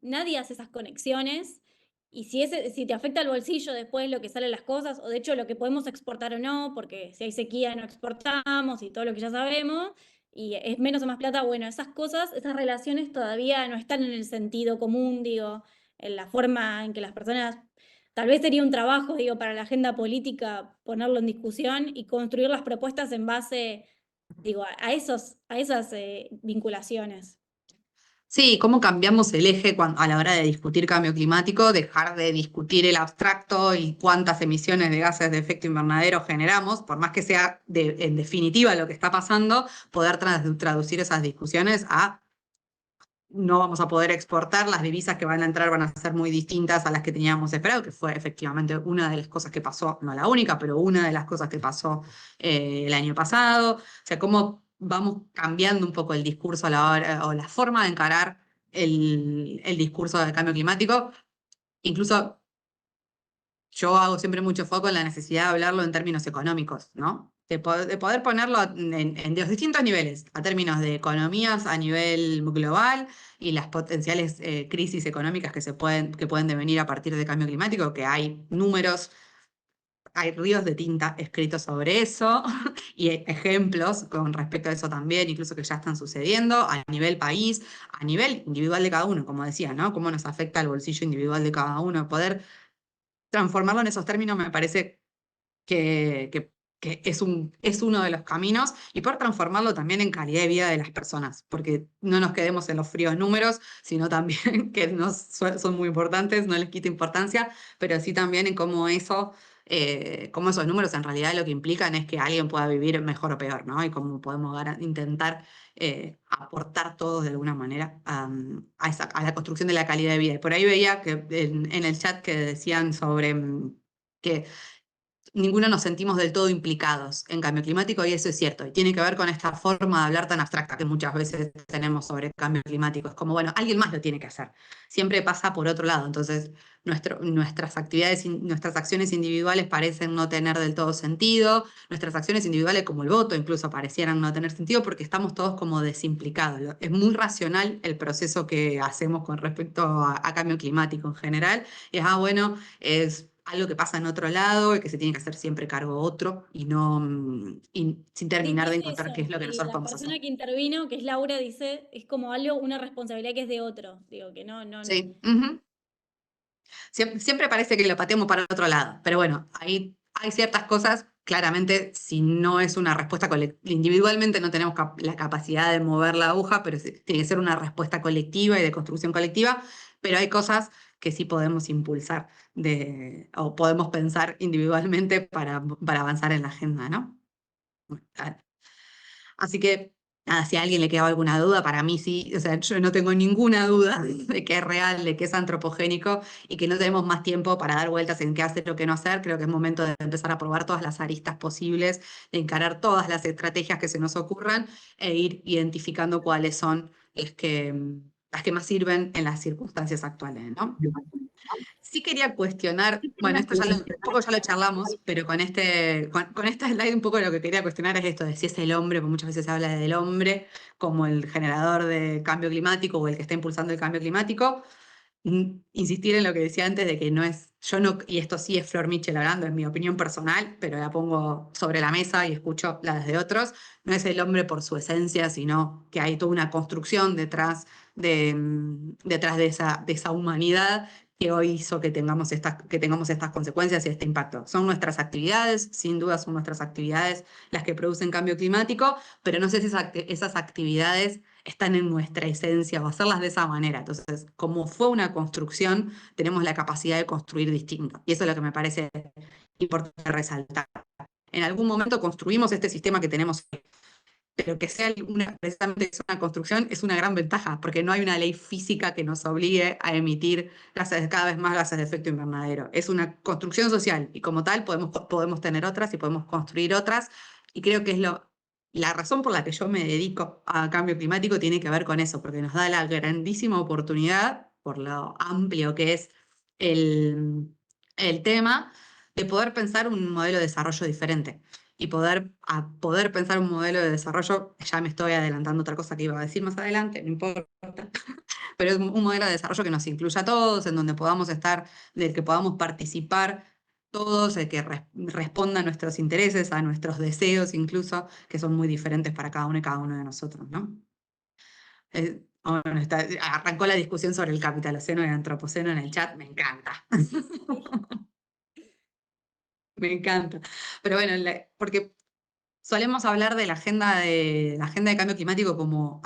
nadie hace esas conexiones y si te afecta el bolsillo después lo que salen las cosas, o de hecho lo que podemos exportar o no, porque si hay sequía no exportamos y todo lo que ya sabemos, y es menos o más plata, bueno, esas cosas, esas relaciones todavía no están en el sentido común, digo, en la forma en que las personas, tal vez sería un trabajo, digo, para la agenda política ponerlo en discusión y construir las propuestas en base, digo, a esas vinculaciones. Sí, cómo cambiamos el eje a la hora de discutir cambio climático, dejar de discutir el abstracto y cuántas emisiones de gases de efecto invernadero generamos, por más que sea en definitiva lo que está pasando, poder traducir esas discusiones a no vamos a poder exportar, las divisas que van a entrar van a ser muy distintas a las que teníamos esperado, que fue efectivamente una de las cosas que pasó, no la única, pero una de las cosas que pasó el año pasado. O sea, cómo vamos cambiando un poco el discurso a la hora, o la forma de encarar el discurso del cambio climático. Incluso yo hago siempre mucho foco en la necesidad de hablarlo en términos económicos, ¿no? De poder ponerlo en los distintos niveles, a términos de economías a nivel global y las potenciales crisis económicas que pueden devenir a partir del cambio climático, que hay números, hay ríos de tinta escritos sobre eso y ejemplos con respecto a eso también, incluso que ya están sucediendo a nivel país, a nivel individual de cada uno, como decía, ¿no? Cómo nos afecta el bolsillo individual de cada uno, poder transformarlo en esos términos me parece que es uno de los caminos, y poder transformarlo también en calidad de vida de las personas, porque no nos quedemos en los fríos números, sino también que son muy importantes, no les quita importancia, pero sí también en cómo esos números en realidad lo que implican es que alguien pueda vivir mejor o peor, ¿no? Y cómo podemos intentar aportar todos de alguna manera a la construcción de la calidad de vida. Y por ahí veía que en el chat que decían sobre que ninguno nos sentimos del todo implicados en cambio climático, y eso es cierto, y tiene que ver con esta forma de hablar tan abstracta que muchas veces tenemos sobre cambio climático. Es como, bueno, alguien más lo tiene que hacer, siempre pasa por otro lado, entonces nuestras actividades, nuestras acciones individuales parecen no tener del todo sentido, nuestras acciones individuales como el voto incluso parecieran no tener sentido porque estamos todos como desimplicados. Es muy racional el proceso que hacemos con respecto a cambio climático en general, y bueno, es algo que pasa en otro lado y que se tiene que hacer siempre cargo otro, y sin Sí, terminar de dice encontrar qué es eso. lo que Y nosotros la podemos hacer. persona que intervino, que es Laura, dice, es como algo, una responsabilidad que es de otro. Digo, que no. Sí. Ujú. Siempre parece que lo pateamos para otro lado, pero bueno, ahí hay ciertas cosas claramente, si no es una respuesta individualmente no tenemos la capacidad de mover la aguja, pero tiene que ser una respuesta colectiva y de construcción colectiva, pero hay cosas que sí podemos impulsar o podemos pensar individualmente para avanzar en la agenda, ¿no? Así que, nada, si a alguien le quedaba alguna duda, para mí sí, o sea, yo no tengo ninguna duda de que es real, de que es antropogénico y que no tenemos más tiempo para dar vueltas en qué hacer o qué no hacer. Creo que es momento de empezar a probar todas las aristas posibles, de encarar todas las estrategias que se nos ocurran e ir identificando cuáles son las que más sirven en las circunstancias actuales, ¿no? Sí quería cuestionar, bueno, esto un poco ya lo charlamos, pero con esta slide un poco lo que quería cuestionar es esto de si es el hombre, porque muchas veces se habla del hombre como el generador de cambio climático o el que está impulsando el cambio climático. Insistir en lo que decía antes de que no es, yo no, y esto sí es Flor Mitchell hablando, es mi opinión personal, pero la pongo sobre la mesa y escucho las de otros, no es el hombre por su esencia, sino que hay toda una construcción detrás de esa humanidad que hoy hizo que tengamos estas consecuencias y este impacto. Son nuestras actividades, sin duda son nuestras actividades las que producen cambio climático, pero no sé si esas actividades están en nuestra esencia o hacerlas de esa manera. Entonces, como fue una construcción, tenemos la capacidad de construir distinto. Y eso es lo que me parece importante resaltar. En algún momento construimos este sistema que tenemos hoy, pero que sea precisamente una construcción es una gran ventaja, porque no hay una ley física que nos obligue a emitir cada vez más gases de efecto invernadero. Es una construcción social y como tal podemos tener otras y podemos construir otras, y creo que la razón por la que yo me dedico a cambio climático tiene que ver con eso, porque nos da la grandísima oportunidad, por lo amplio que es el tema, de poder pensar un modelo de desarrollo diferente y poder pensar un modelo de desarrollo, ya me estoy adelantando otra cosa que iba a decir más adelante, no importa, pero es un modelo de desarrollo que nos incluya a todos, en donde podamos estar, del que podamos participar todos, el que responda a nuestros intereses, a nuestros deseos incluso, que son muy diferentes para cada uno y cada uno de nosotros, ¿no? Bueno, arrancó la discusión sobre el capitaloceno y el antropoceno en el chat, me encanta. Me encanta. Pero bueno, porque solemos hablar de la agenda de cambio climático como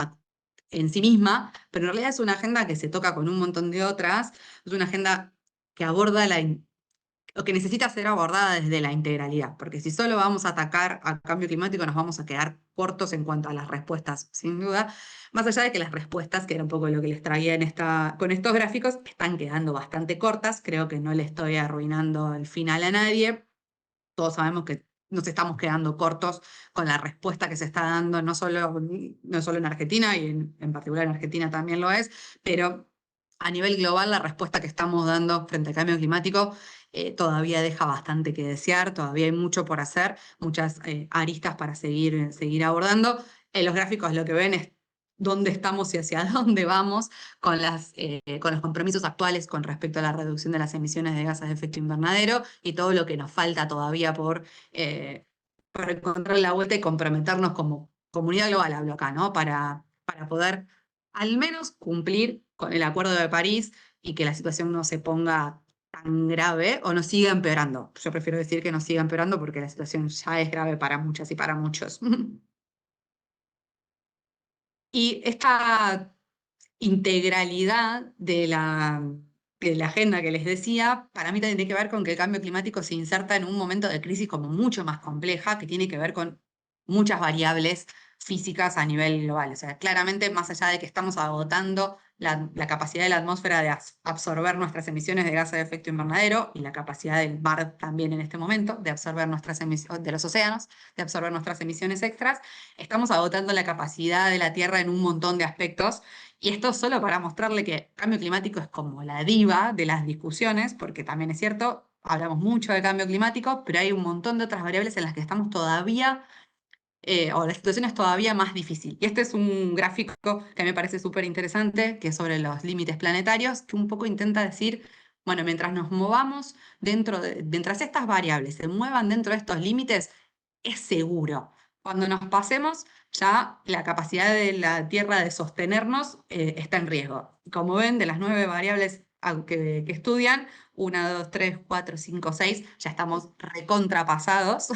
en sí misma, pero en realidad es una agenda que se toca con un montón de otras, es una agenda que aborda o que necesita ser abordada desde la integralidad, porque si solo vamos a atacar al cambio climático nos vamos a quedar cortos en cuanto a las respuestas, sin duda, más allá de que las respuestas, que era un poco lo que les traía con estos gráficos, están quedando bastante cortas, creo que no le estoy arruinando el final a nadie. Todos sabemos que nos estamos quedando cortos con la respuesta que se está dando, no solo en Argentina, y en particular en Argentina también lo es, pero a nivel global la respuesta que estamos dando frente al cambio climático todavía deja bastante que desear, todavía hay mucho por hacer, muchas aristas para seguir abordando. En los gráficos lo que ven es dónde estamos y hacia dónde vamos con los compromisos actuales con respecto a la reducción de las emisiones de gases de efecto invernadero y todo lo que nos falta todavía por encontrar la vuelta y comprometernos como comunidad global, hablo acá, ¿no? Para poder al menos cumplir con el Acuerdo de París y que la situación no se ponga tan grave o no siga empeorando. Yo prefiero decir que no siga empeorando porque la situación ya es grave para muchas y para muchos. Y esta integralidad de la agenda que les decía, para mí también tiene que ver con que el cambio climático se inserta en un momento de crisis como mucho más compleja, que tiene que ver con muchas variables físicas a nivel global. O sea, claramente, más allá de que estamos agotando la capacidad de la atmósfera de absorber nuestras emisiones de gases de efecto invernadero y la capacidad del mar también en este momento de absorber nuestras emisiones, de los océanos, de absorber nuestras emisiones extras, estamos agotando la capacidad de la Tierra en un montón de aspectos. Y esto solo para mostrarle que el cambio climático es como la diva de las discusiones, porque también es cierto, hablamos mucho de cambio climático, pero hay un montón de otras variables en las que estamos todavía o la situación es todavía más difícil. Y este es un gráfico que me parece súper interesante, que es sobre los límites planetarios, que un poco intenta decir, bueno, mientras nos movamos mientras estas variables se muevan dentro de estos límites, es seguro. Cuando nos pasemos, ya la capacidad de la Tierra de sostenernos está en riesgo. Como ven, de las 9 variables que estudian, 1, 2, 3, 4, 5, 6, ya estamos recontrapasados.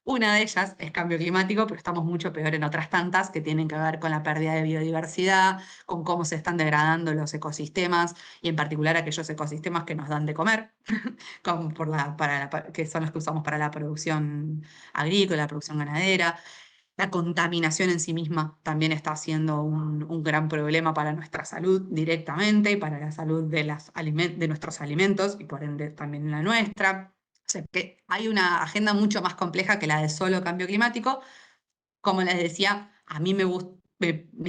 Una de ellas es cambio climático, pero estamos mucho peor en otras tantas que tienen que ver con la pérdida de biodiversidad, con cómo se están degradando los ecosistemas y en particular aquellos ecosistemas que nos dan de comer, como que son los que usamos para la producción agrícola, la producción ganadera. La contaminación en sí misma también está siendo un gran problema para nuestra salud directamente y para la salud de nuestros alimentos y por ende también la nuestra. O sea, que hay una agenda mucho más compleja que la de solo cambio climático. Como les decía, a mí me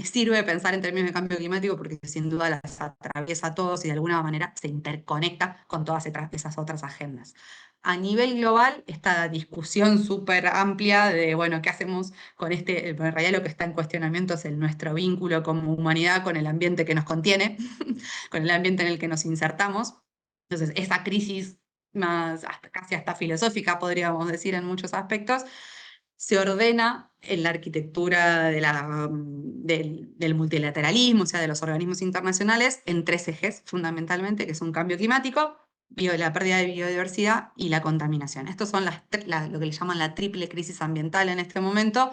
sirve pensar en términos de cambio climático porque sin duda las atraviesa a todos y de alguna manera se interconecta con todas esas otras agendas. A nivel global, esta discusión súper amplia de, bueno, ¿qué hacemos con este? En realidad lo que está en cuestionamiento es nuestro vínculo como humanidad con el ambiente que nos contiene, con el ambiente en el que nos insertamos. Entonces, esa crisis casi hasta filosófica, podríamos decir, en muchos aspectos, se ordena en la arquitectura del multilateralismo, o sea, de los organismos internacionales, en 3 ejes fundamentalmente, que son cambio climático, la pérdida de biodiversidad y la contaminación. Estos son lo que le llaman la triple crisis ambiental en este momento,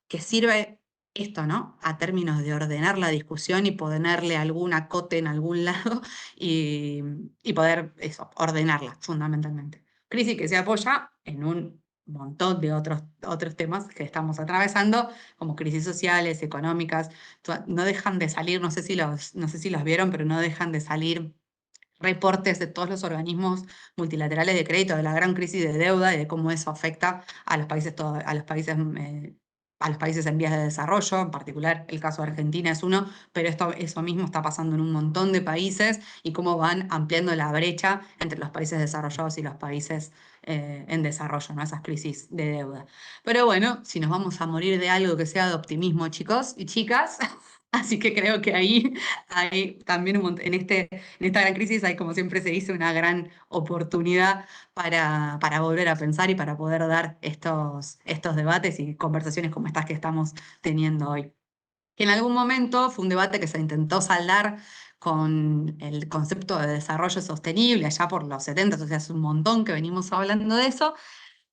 que sirve esto, ¿no? A términos de ordenar la discusión y ponerle algún acote en algún lado y poder ordenarla fundamentalmente. Crisis que se apoya en un montón de otros temas que estamos atravesando, como crisis sociales, económicas. No dejan de salir, no sé si los vieron, pero no dejan de salir reportes de todos los organismos multilaterales de crédito, de la gran crisis de deuda y de cómo eso afecta a los países, a los países en vías de desarrollo. En particular, el caso de Argentina es uno, pero eso mismo está pasando en un montón de países y cómo van ampliando la brecha entre los países desarrollados y los países en desarrollo, ¿no? Esas crisis de deuda. Pero bueno, si nos vamos a morir de algo que sea de optimismo, chicos y chicas, así que creo que ahí hay también en esta gran crisis hay, como siempre se dice, una gran oportunidad para volver a pensar y para poder dar estos debates y conversaciones como estas que estamos teniendo hoy. Que en algún momento fue un debate que se intentó saldar con el concepto de desarrollo sostenible allá por los 70, o sea, hace un montón que venimos hablando de eso,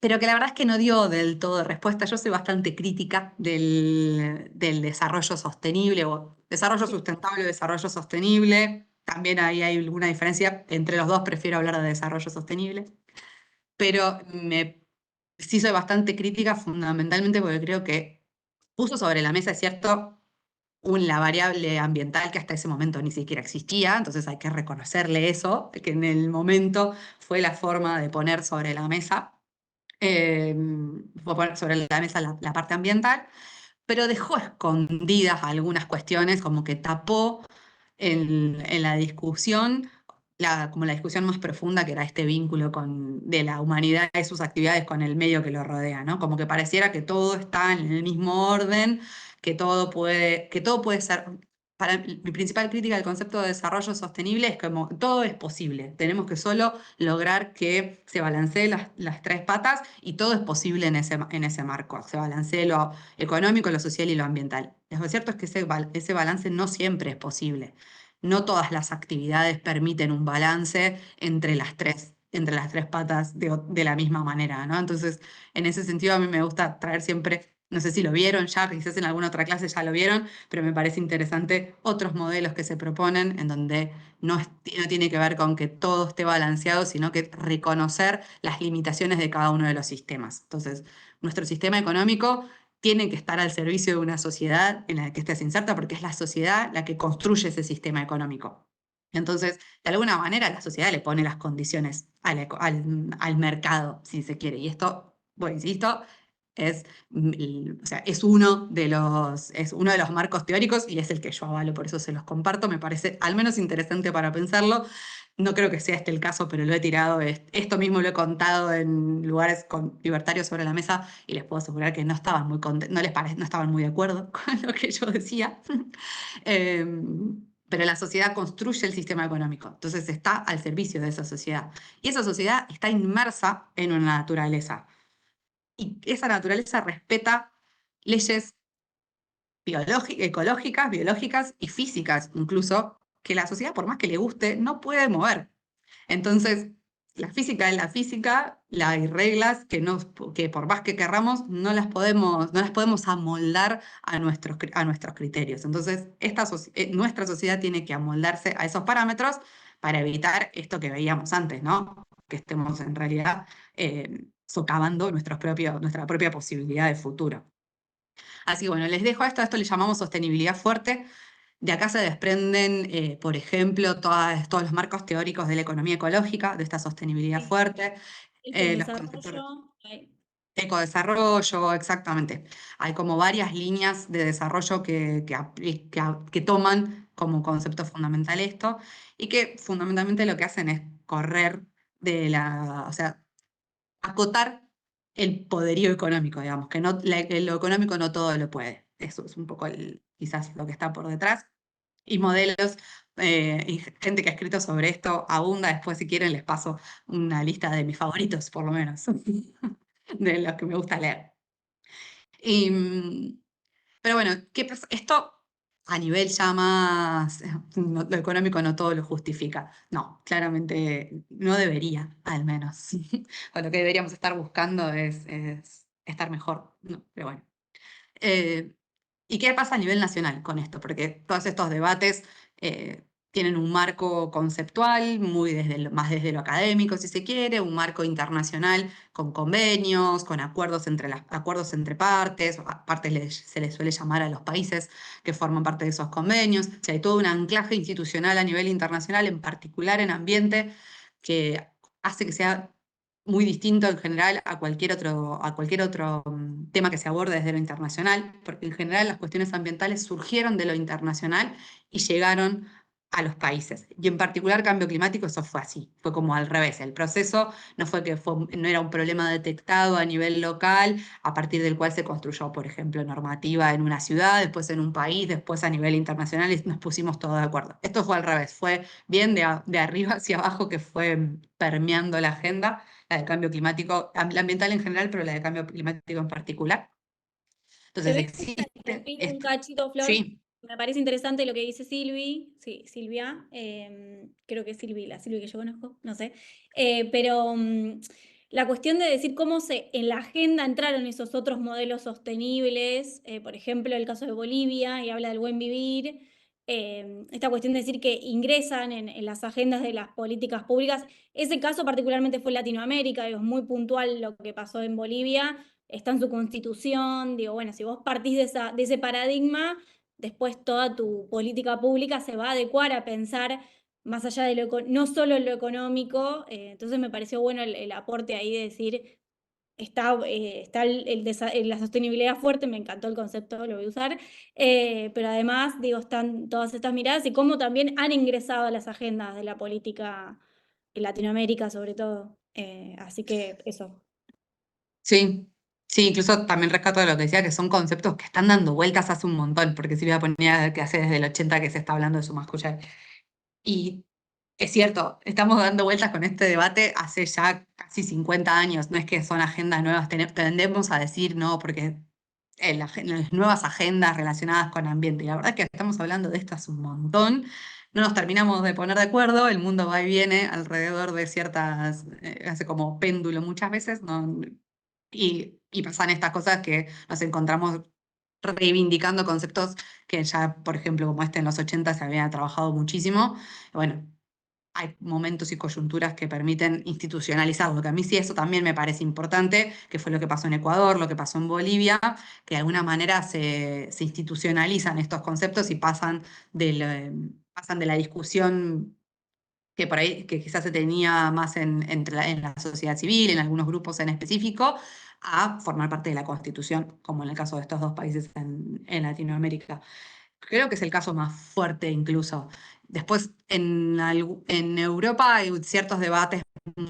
pero que la verdad es que no dio del todo respuesta. Yo soy bastante crítica del desarrollo sostenible o desarrollo sustentable o desarrollo sostenible. También ahí hay alguna diferencia entre los dos, prefiero hablar de desarrollo sostenible. Pero sí soy bastante crítica fundamentalmente porque creo que puso sobre la mesa, es cierto, la variable ambiental que hasta ese momento ni siquiera existía, entonces hay que reconocerle eso, que en el momento fue la forma de poner sobre la mesa sobre la mesa la parte ambiental, pero dejó escondidas algunas cuestiones, como que tapó en la discusión, como la discusión más profunda que era este vínculo de la humanidad y sus actividades con el medio que lo rodea, ¿no? Como que pareciera que todo está en el mismo orden, que todo puede ser. Mi principal crítica al concepto de desarrollo sostenible es como todo es posible. Tenemos que solo lograr que se balanceen las 3 patas y todo es posible en ese marco. Se balancee lo económico, lo social y lo ambiental. Lo cierto es que ese balance no siempre es posible. No todas las actividades permiten un balance entre las tres patas de la misma manera, ¿no? Entonces, en ese sentido, a mí me gusta traer siempre. No sé si lo vieron ya, quizás en alguna otra clase ya lo vieron, pero me parece interesante otros modelos que se proponen en donde no tiene que ver con que todo esté balanceado, sino que reconocer las limitaciones de cada uno de los sistemas. Entonces, nuestro sistema económico tiene que estar al servicio de una sociedad en la que esté inserta, porque es la sociedad la que construye ese sistema económico. Entonces, de alguna manera, la sociedad le pone las condiciones al mercado, si se quiere. Y esto, bueno, insisto, o sea, es uno de los marcos teóricos y es el que yo avalo, por eso se los comparto. Me parece al menos interesante para pensarlo. No creo que sea este el caso, pero lo he tirado. Esto mismo lo he contado en lugares con libertarios sobre la mesa y les puedo asegurar que no estaban muy no estaban muy de acuerdo con lo que yo decía. Pero la sociedad construye el sistema económico, entonces está al servicio de esa sociedad. Y esa sociedad está inmersa en una naturaleza. Y esa naturaleza respeta leyes ecológicas, biológicas y físicas, incluso, que la sociedad, por más que le guste, no puede mover. Entonces, la física es la física, hay reglas que por más que querramos, no las podemos amoldar a nuestros criterios. Entonces, nuestra sociedad tiene que amoldarse a esos parámetros para evitar esto que veíamos antes, ¿no? Que estemos en realidad socavando nuestra propia posibilidad de futuro. Así que bueno, les dejo esto le llamamos sostenibilidad fuerte. De acá se desprenden, por ejemplo, todos los marcos teóricos de la economía ecológica, de esta sostenibilidad Sí. fuerte, El los conceptos de desarrollo. ecodesarrollo, exactamente. Hay como varias líneas de desarrollo que toman como concepto fundamental esto y que fundamentalmente lo que hacen es correr o sea, acotar el poderío económico, digamos, que lo económico no todo lo puede. Eso es un poco quizás lo que está por detrás. Y modelos, y gente que ha escrito sobre esto abunda. Después, si quieren, les paso una lista de mis favoritos, por lo menos, de los que me gusta leer. Pero bueno, ¿qué pasa? Esto a nivel ya más, lo económico no todo lo justifica. No, claramente no debería, al menos. O lo que deberíamos estar buscando es estar mejor, ¿no? Pero bueno. Eh, ¿Y qué pasa a nivel nacional con esto? Porque todos estos debates tienen un marco conceptual, más desde lo académico, si se quiere, un marco internacional con convenios, con acuerdos entre partes, se les suele llamar a los países que forman parte de esos convenios. O sea, hay todo un anclaje institucional a nivel internacional, en particular en ambiente, que hace que sea muy distinto en general a cualquier otro tema que se aborde desde lo internacional, porque en general las cuestiones ambientales surgieron de lo internacional y llegaron a los países. Y en particular cambio climático, eso fue así, fue como al revés. El proceso no era un problema detectado a nivel local, a partir del cual se construyó, por ejemplo, normativa en una ciudad, después en un país, después a nivel internacional, y nos pusimos todos de acuerdo. Esto fue al revés, fue bien de arriba hacia abajo que fue permeando la agenda, la de cambio climático, la ambiental en general, pero la de cambio climático en particular. Te Entonces voy a existe interrumpir un esto. cachito, Flor. Sí, Me parece interesante lo que dice Silvia, creo que es la Silvi que yo conozco, no sé. Pero la cuestión de decir cómo en la agenda entraron esos otros modelos sostenibles, por ejemplo, el caso de Bolivia, y habla del buen vivir. Esta cuestión de decir que ingresan en las agendas de las políticas públicas. Ese caso particularmente fue en Latinoamérica, es muy puntual lo que pasó en Bolivia, está en su constitución. Digo, bueno, si vos partís de ese paradigma, después toda tu política pública se va a adecuar a pensar más allá de no solo lo económico. Entonces me pareció bueno el aporte ahí de decir, está la sostenibilidad fuerte, me encantó el concepto, lo voy a usar, pero además, digo, están todas estas miradas y cómo también han ingresado a las agendas de la política en Latinoamérica sobre todo. Así que eso. sí, sí, incluso también rescato de lo que decía, que son conceptos que están dando vueltas hace un montón, porque Silvia ponía que hace desde el 80 que se está hablando de Sumascuya. Y es cierto, estamos dando vueltas con este debate hace ya casi 50 años, no es que son agendas nuevas, tendemos a decir no, porque las nuevas agendas relacionadas con ambiente, y la verdad es que estamos hablando de esto hace un montón, no nos terminamos de poner de acuerdo, el mundo va y viene alrededor de hace como péndulo muchas veces, ¿no? Y pasan estas cosas que nos encontramos reivindicando conceptos que ya, por ejemplo, como en los 80 se había trabajado muchísimo. Bueno, hay momentos y coyunturas que permiten institucionalizarlo, que a mí sí eso también me parece importante, que fue lo que pasó en Ecuador, lo que pasó en Bolivia, que de alguna manera se institucionalizan estos conceptos y pasan de la discusión que por ahí que quizás se tenía más en la sociedad civil, en algunos grupos en específico, a formar parte de la Constitución, como en el caso de estos dos países en Latinoamérica. Creo que es el caso más fuerte incluso. Después, en Europa hay ciertos debates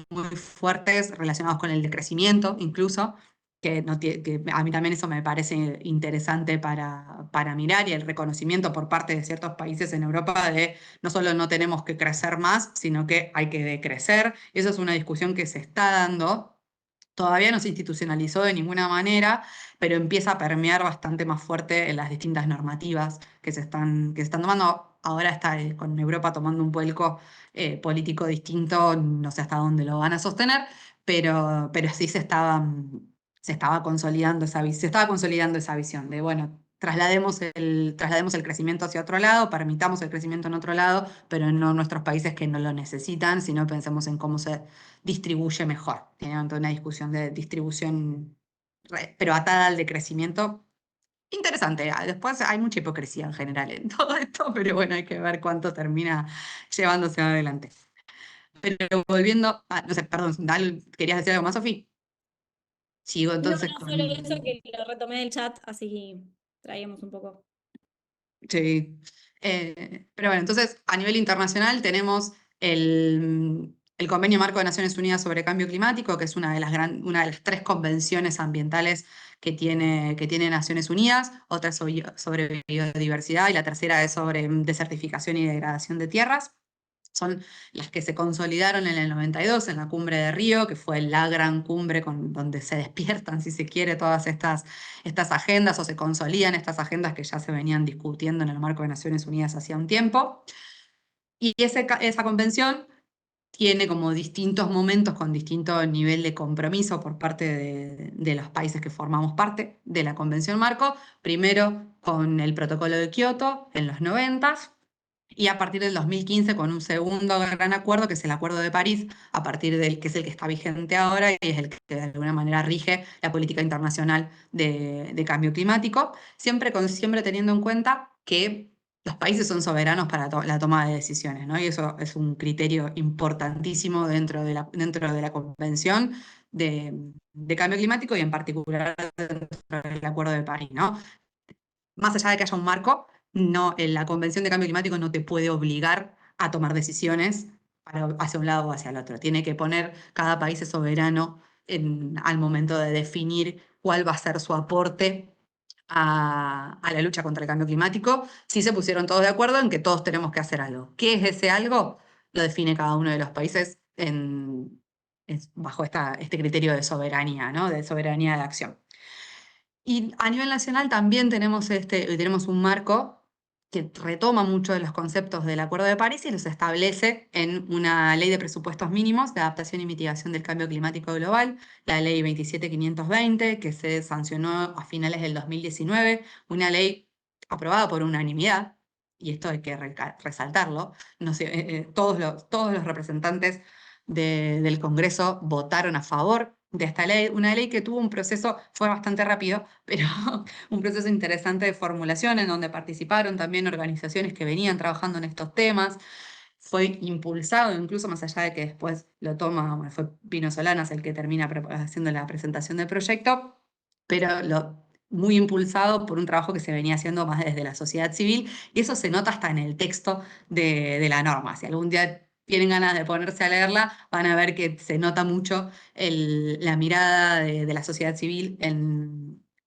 muy fuertes relacionados con el decrecimiento, incluso, que a mí también eso me parece interesante para mirar, y el reconocimiento por parte de ciertos países en Europa de no solo no tenemos que crecer más, sino que hay que decrecer. Eso es una discusión que se está dando Todavía no se institucionalizó de ninguna manera, pero empieza a permear bastante más fuerte en las distintas normativas que se están tomando. Ahora está con Europa tomando un vuelco político distinto, no sé hasta dónde lo van a sostener, pero sí se estaba consolidando se estaba consolidando esa visión de, bueno, traslademos el crecimiento hacia otro lado, permitamos el crecimiento en otro lado, pero no en nuestros países que no lo necesitan, sino pensemos en cómo se distribuye mejor. Tienen toda una discusión de distribución, pero atada al de crecimiento. Interesante. Después hay mucha hipocresía en general en todo esto, pero bueno, hay que ver cuánto termina llevándose adelante. Pero volviendo, no sé, perdón, ¿querías decir algo más, Sofi? Sigo No, entonces no, con... solo eso que lo retomé del chat, así traíamos un poco. Sí. Pero bueno, entonces a nivel internacional tenemos el Convenio Marco de Naciones Unidas sobre Cambio Climático, que es una de las 3 convenciones ambientales que tiene Naciones Unidas. Otra es sobre biodiversidad y la tercera es sobre desertificación y degradación de tierras. Son las que se consolidaron en el 92 en la cumbre de Río, que fue la gran cumbre donde se despiertan, si se quiere, todas estas agendas o se consolidan estas agendas que ya se venían discutiendo en el marco de Naciones Unidas hacía un tiempo. Y esa convención tiene como distintos momentos con distinto nivel de compromiso por parte de los países que formamos parte de la Convención Marco. Primero con el Protocolo de Kioto en los 90 y a partir del 2015 con un segundo gran acuerdo, que es el Acuerdo de París, a partir del que es el que está vigente ahora y es el que de alguna manera rige la política internacional de cambio climático, siempre teniendo en cuenta que los países son soberanos para la toma de decisiones, ¿no? Y eso es un criterio importantísimo dentro de la Convención de Cambio Climático y en particular dentro del Acuerdo de París, ¿no? Más allá de que haya un marco, no, la Convención de Cambio Climático no te puede obligar a tomar decisiones hacia un lado o hacia el otro. Tiene que poner cada país es soberano al momento de definir cuál va a ser su aporte a la lucha contra el cambio climático. Sí se pusieron todos de acuerdo en que todos tenemos que hacer algo. ¿Qué es ese algo? Lo define cada uno de los países bajo este criterio de soberanía, ¿no? De soberanía de acción. Y a nivel nacional también tenemos un marco que retoma muchos de los conceptos del Acuerdo de París y los establece en una ley de presupuestos mínimos de adaptación y mitigación del cambio climático global, la ley 27520, que se sancionó a finales del 2019, una ley aprobada por unanimidad, y esto hay que resaltarlo. No sé, todos los representantes del Congreso votaron a favor de esta ley, una ley que tuvo un proceso, fue bastante rápido, pero un proceso interesante de formulación en donde participaron también organizaciones que venían trabajando en estos temas. Fue impulsado, incluso más allá de que después lo toma, bueno, fue Pino Solanas el que termina haciendo la presentación del proyecto, pero muy impulsado por un trabajo que se venía haciendo más desde la sociedad civil, y eso se nota hasta en el texto de la norma. Si algún día tienen ganas de ponerse a leerla, van a ver que se nota mucho la mirada de la sociedad civil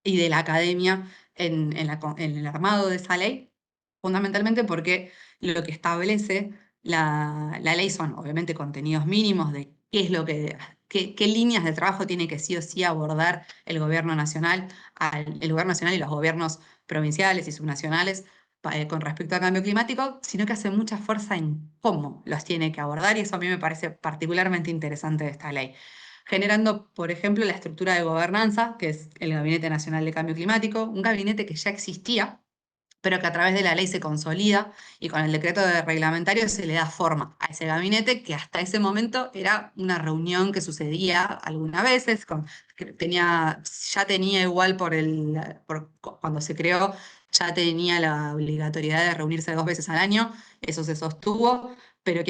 y de la academia en el armado de esa ley, fundamentalmente porque lo que establece la ley son obviamente contenidos mínimos de qué líneas de trabajo tiene que sí o sí abordar el gobierno nacional, el gobierno nacional y los gobiernos provinciales y subnacionales con respecto al cambio climático, sino que hace mucha fuerza en cómo los tiene que abordar, y eso a mí me parece particularmente interesante de esta ley. Generando, por ejemplo, la estructura de gobernanza, que es el Gabinete Nacional de Cambio Climático, un gabinete que ya existía, pero que a través de la ley se consolida y con el decreto reglamentario se le da forma a ese gabinete, que hasta ese momento era una reunión que sucedía algunas veces, ya tenía igual cuando se creó, ya tenía la obligatoriedad de reunirse 2 veces al año, eso se sostuvo, pero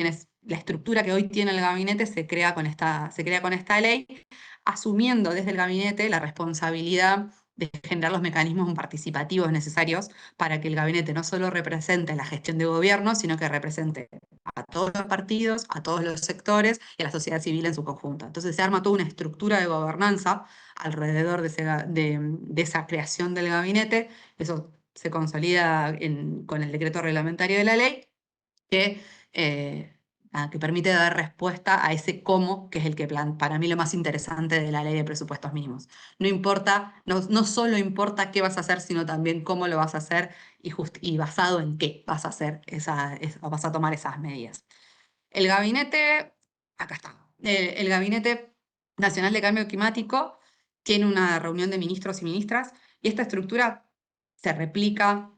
la estructura que hoy tiene el gabinete se crea con esta ley, asumiendo desde el gabinete la responsabilidad de generar los mecanismos participativos necesarios para que el gabinete no solo represente la gestión de gobierno, sino que represente a todos los partidos, a todos los sectores y a la sociedad civil en su conjunto. Entonces se arma toda una estructura de gobernanza alrededor de esa creación del gabinete. Eso se consolida con el decreto reglamentario de la ley, que que permite dar respuesta a ese cómo, que es el que para mí lo más interesante de la ley de presupuestos mínimos. No importa, no solo importa qué vas a hacer, sino también cómo lo vas a hacer y basado en qué vas a hacer o vas a tomar esas medidas. El gabinete, acá está, el Gabinete Nacional de Cambio Climático tiene una reunión de ministros y ministras y esta estructura se replica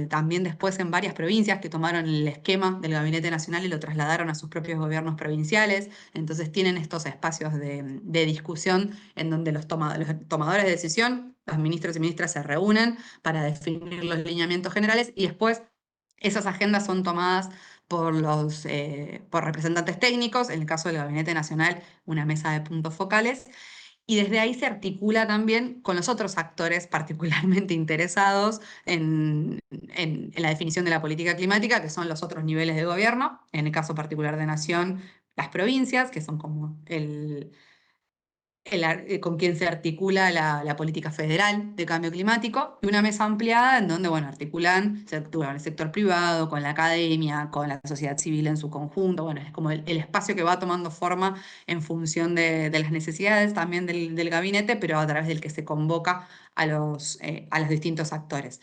también después en varias provincias que tomaron el esquema del Gabinete Nacional y lo trasladaron a sus propios gobiernos provinciales. Entonces tienen estos espacios de discusión en donde los tomadores de decisión, los ministros y ministras se reúnen para definir los lineamientos generales y después esas agendas son tomadas por representantes técnicos, en el caso del Gabinete Nacional, una mesa de puntos focales, y desde ahí se articula también con los otros actores particularmente interesados en la definición de la política climática, que son los otros niveles de gobierno, en el caso particular de Nación, las provincias, que son como con quien se articula la política federal de cambio climático, y una mesa ampliada en donde, bueno, se articulan el sector privado, con la academia, con la sociedad civil en su conjunto, bueno, es como el espacio que va tomando forma en función de las necesidades también del gabinete, pero a través del que se convoca a los distintos actores.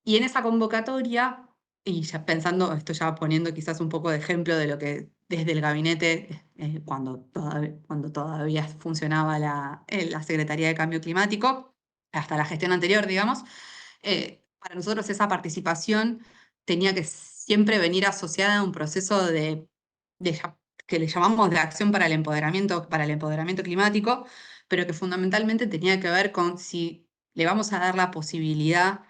Y en esa convocatoria, y ya pensando, esto ya poniendo quizás un poco de ejemplo de lo que desde el gabinete, cuando todavía funcionaba la Secretaría de Cambio Climático, hasta la gestión anterior, digamos, para nosotros esa participación tenía que siempre venir asociada a un proceso que le llamamos de acción para el empoderamiento climático, pero que fundamentalmente tenía que ver con si le vamos a dar la posibilidad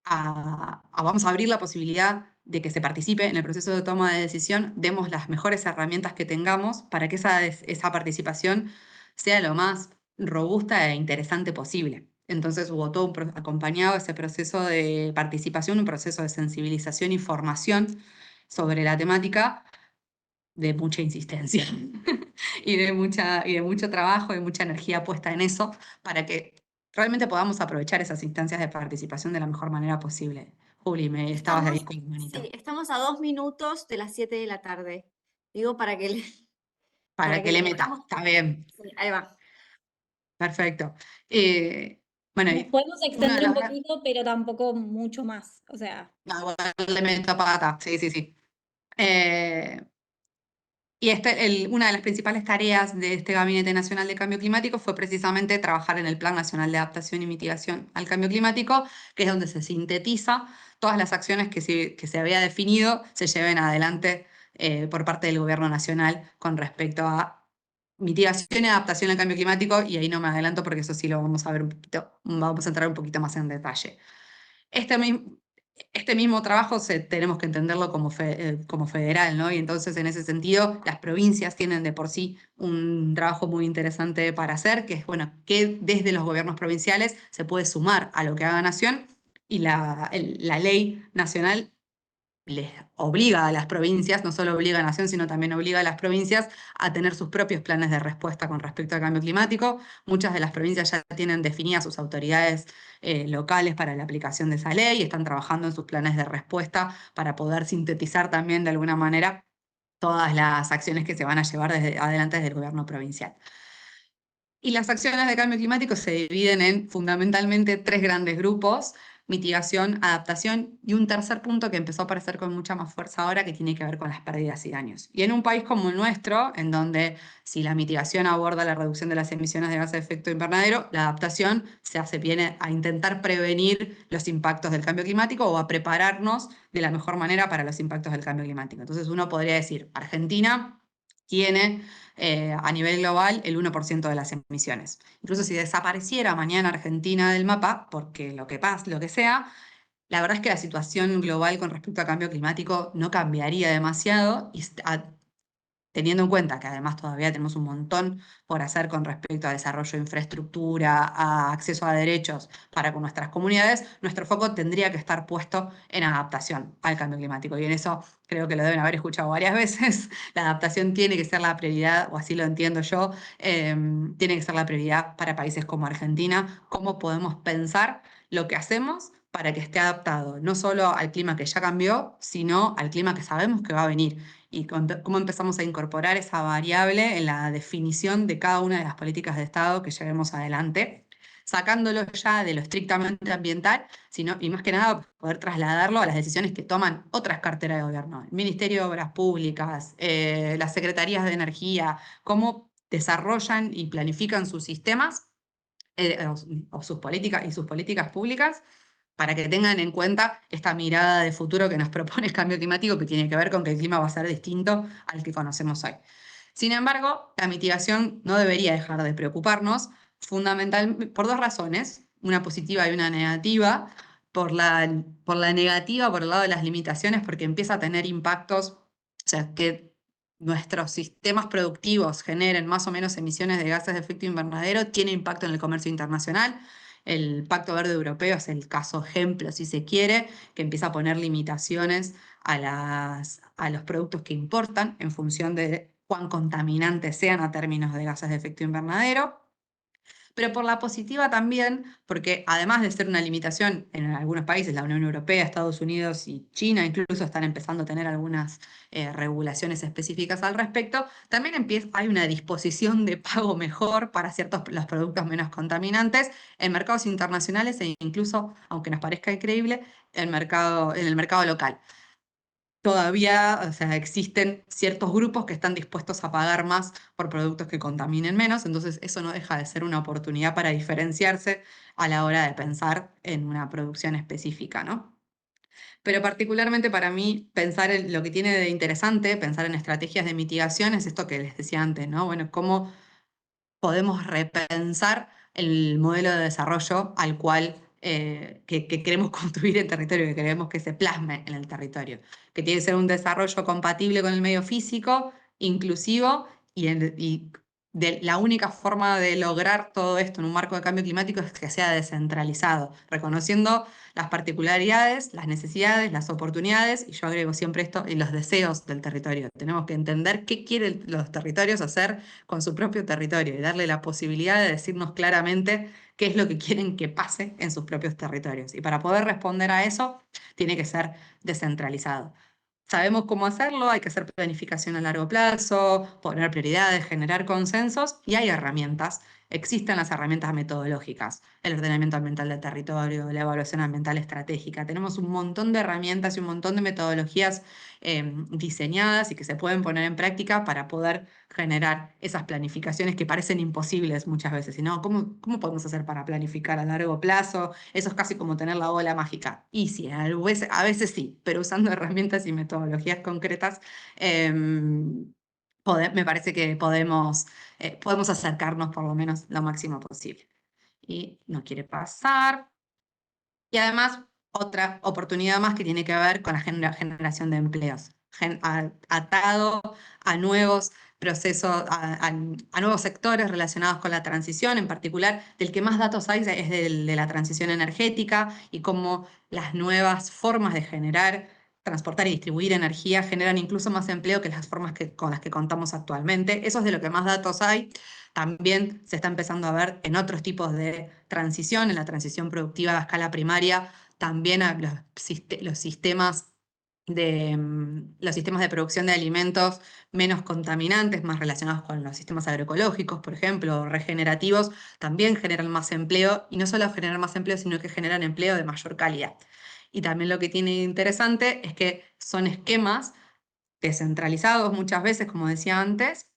vamos a abrir la posibilidad de que se participe en el proceso de toma de decisión, demos las mejores herramientas que tengamos para que esa participación sea lo más robusta e interesante posible. Entonces hubo todo acompañado ese proceso de participación, un proceso de sensibilización y formación sobre la temática de mucha insistencia y de mucho trabajo y mucha energía puesta en eso para que realmente podamos aprovechar esas instancias de participación de la mejor manera posible. Juli, me estabas ahí con mi manito. Sí, estamos a 2 minutos de las 7 de la tarde. Digo para que Para que le meta, dejemos. está bien, Sí, ahí va. perfecto. Bueno, Nos podemos una de extender un las... poquito, pero tampoco mucho más. O sea, No, bueno, le meto pata, sí, sí, sí. Y una de las principales tareas de este Gabinete Nacional de Cambio Climático fue precisamente trabajar en el Plan Nacional de Adaptación y Mitigación al Cambio Climático, que es donde se sintetiza todas las acciones que se había definido, se lleven adelante por parte del Gobierno Nacional con respecto a mitigación y adaptación al cambio climático, y ahí no me adelanto porque eso sí lo vamos a ver vamos a entrar un poquito más en detalle. Este mismo trabajo tenemos que entenderlo como federal, ¿no? Y entonces, en ese sentido, las provincias tienen de por sí un trabajo muy interesante para hacer, que es, bueno, que desde los gobiernos provinciales se puede sumar a lo que haga Nación, y la ley nacional les obliga a las provincias, no solo obliga a Nación, sino también obliga a las provincias a tener sus propios planes de respuesta con respecto al cambio climático. Muchas de las provincias ya tienen definidas sus autoridades locales para la aplicación de esa ley y están trabajando en sus planes de respuesta para poder sintetizar también de alguna manera todas las acciones que se van a llevar adelante desde el gobierno provincial. Y las acciones de cambio climático se dividen en fundamentalmente 3 grandes grupos: mitigación, adaptación y un tercer punto que empezó a aparecer con mucha más fuerza ahora, que tiene que ver con las pérdidas y daños. Y en un país como el nuestro, en donde si la mitigación aborda la reducción de las emisiones de gases de efecto invernadero, la adaptación viene a intentar prevenir los impactos del cambio climático o a prepararnos de la mejor manera para los impactos del cambio climático. Entonces uno podría decir, Argentina tiene a nivel global el 1% de las emisiones. Incluso si desapareciera mañana Argentina del mapa, porque lo que sea, la verdad es que la situación global con respecto al cambio climático no cambiaría demasiado, y teniendo en cuenta que además todavía tenemos un montón por hacer con respecto a desarrollo de infraestructura, a acceso a derechos para con nuestras comunidades, nuestro foco tendría que estar puesto en adaptación al cambio climático. Y en eso creo que lo deben haber escuchado varias veces. La adaptación tiene que ser la prioridad, o así lo entiendo yo, tiene que ser la prioridad para países como Argentina. ¿Cómo podemos pensar lo que hacemos para que esté adaptado no solo al clima que ya cambió, sino al clima que sabemos que va a venir. Y cómo empezamos a incorporar esa variable en la definición de cada una de las políticas de Estado que llevemos adelante, sacándolo ya de lo estrictamente ambiental, sino, y más que nada poder trasladarlo a las decisiones que toman otras carteras de gobierno, el Ministerio de Obras Públicas, las Secretarías de Energía, cómo desarrollan y planifican sus sistemas o sus políticas y sus políticas públicas para que tengan en cuenta esta mirada de futuro que nos propone el cambio climático, que tiene que ver con que el clima va a ser distinto al que conocemos hoy. Sin embargo, la mitigación no debería dejar de preocuparnos, por dos razones, una positiva y una negativa. Por la negativa, por el lado de las limitaciones, porque empieza a tener impactos, o sea, que nuestros sistemas productivos generen más o menos emisiones de gases de efecto invernadero, tiene impacto en el comercio internacional. El Pacto Verde Europeo es el caso ejemplo, si se quiere, que empieza a poner limitaciones a los productos que importan en función de cuán contaminantes sean a términos de gases de efecto invernadero. Pero por la positiva también, porque además de ser una limitación en algunos países, la Unión Europea, Estados Unidos y China incluso están empezando a tener algunas regulaciones específicas al respecto, también hay una disposición de pago mejor para los productos menos contaminantes en mercados internacionales e incluso, aunque nos parezca increíble, en el mercado local. Todavía, o sea, existen ciertos grupos que están dispuestos a pagar más por productos que contaminen menos, entonces eso no deja de ser una oportunidad para diferenciarse a la hora de pensar en una producción específica, ¿no? Pero particularmente para mí, pensar en lo que tiene de interesante, pensar en estrategias de mitigación, es esto que les decía antes, ¿no? Bueno, cómo podemos repensar el modelo de desarrollo al cual que queremos construir en territorio, que queremos que se plasme en el territorio, que tiene que ser un desarrollo compatible con el medio físico, inclusivo, y la única forma de lograr todo esto en un marco de cambio climático es que sea descentralizado, reconociendo las particularidades, las necesidades, las oportunidades, y yo agrego siempre esto, y los deseos del territorio. Tenemos que entender qué quieren los territorios hacer con su propio territorio y darle la posibilidad de decirnos claramente qué es lo que quieren que pase en sus propios territorios. Y para poder responder a eso, tiene que ser descentralizado. Sabemos cómo hacerlo, hay que hacer planificación a largo plazo, poner prioridades, generar consensos, y hay herramientas. Existen las herramientas metodológicas, el ordenamiento ambiental del territorio, la evaluación ambiental estratégica. Tenemos un montón de herramientas y un montón de metodologías diseñadas y que se pueden poner en práctica para poder generar esas planificaciones que parecen imposibles muchas veces. ¿No? ¿Cómo podemos hacer para planificar a largo plazo? Eso es casi como tener la bola mágica. Y sí, a veces sí, pero usando herramientas y metodologías concretas, me parece que podemos acercarnos por lo menos lo máximo posible. Y no quiere pasar. Y además, otra oportunidad más que tiene que ver con la generación de empleos, atado a nuevos procesos, a nuevos sectores relacionados con la transición, en particular, del que más datos hay es de la transición energética y cómo las nuevas formas de generar, transportar y distribuir energía generan incluso más empleo que las formas con las que contamos actualmente. Eso es de lo que más datos hay. También se está empezando a ver en otros tipos de transición, en la transición productiva a escala primaria, también los sistemas los sistemas de producción de alimentos menos contaminantes, más relacionados con los sistemas agroecológicos, por ejemplo, o regenerativos, también generan más empleo, y no solo generan más empleo, sino que generan empleo de mayor calidad. Y también lo que tiene interesante es que son esquemas descentralizados muchas veces, como decía antes,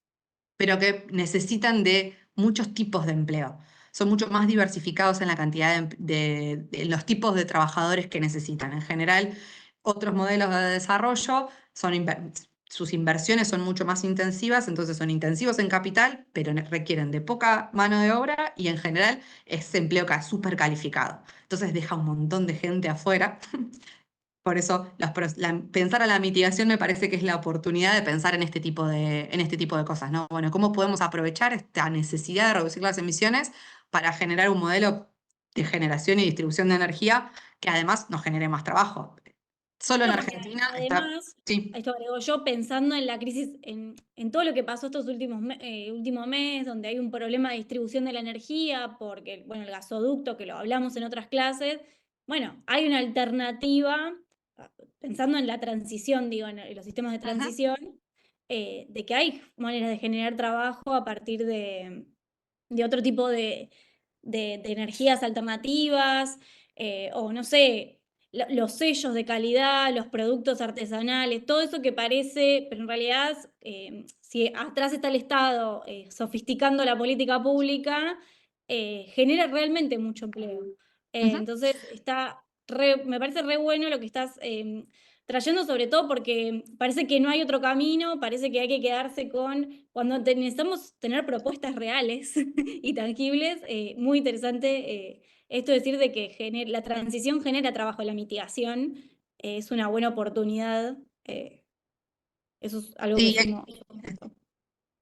pero que necesitan de muchos tipos de empleo. Son mucho más diversificados en la cantidad de los tipos de trabajadores que necesitan. En general, otros modelos de desarrollo sus inversiones son mucho más intensivas, entonces son intensivos en capital, pero requieren de poca mano de obra y en general es empleo súper calificado. Entonces deja un montón de gente afuera. Por eso, pensar a la mitigación me parece que es la oportunidad de pensar en este tipo de cosas, ¿no? Bueno, ¿cómo podemos aprovechar esta necesidad de reducir las emisiones para generar un modelo de generación y distribución de energía que además nos genere más trabajo? Solo en Argentina está... Además, Sí. esto agrego yo pensando en la crisis, en todo lo que pasó estos últimos meses, donde hay un problema de distribución de la energía, porque, bueno, el gasoducto, que lo hablamos en otras clases, bueno, hay una alternativa, pensando en la transición, digo, en los sistemas de transición, de que hay maneras de generar trabajo a partir de otro tipo de energías alternativas, o no sé, los sellos de calidad, los productos artesanales, todo eso que parece, pero en realidad, si atrás está el Estado sofisticando la política pública, genera realmente mucho empleo. Entonces, me parece re bueno lo que estás trayendo, sobre todo porque parece que no hay otro camino, parece que hay que quedarse cuando necesitamos tener propuestas reales y tangibles. Muy interesante esto de decir de que la transición genera trabajo, la mitigación es una buena oportunidad. Eso es algo que Sí, sumo.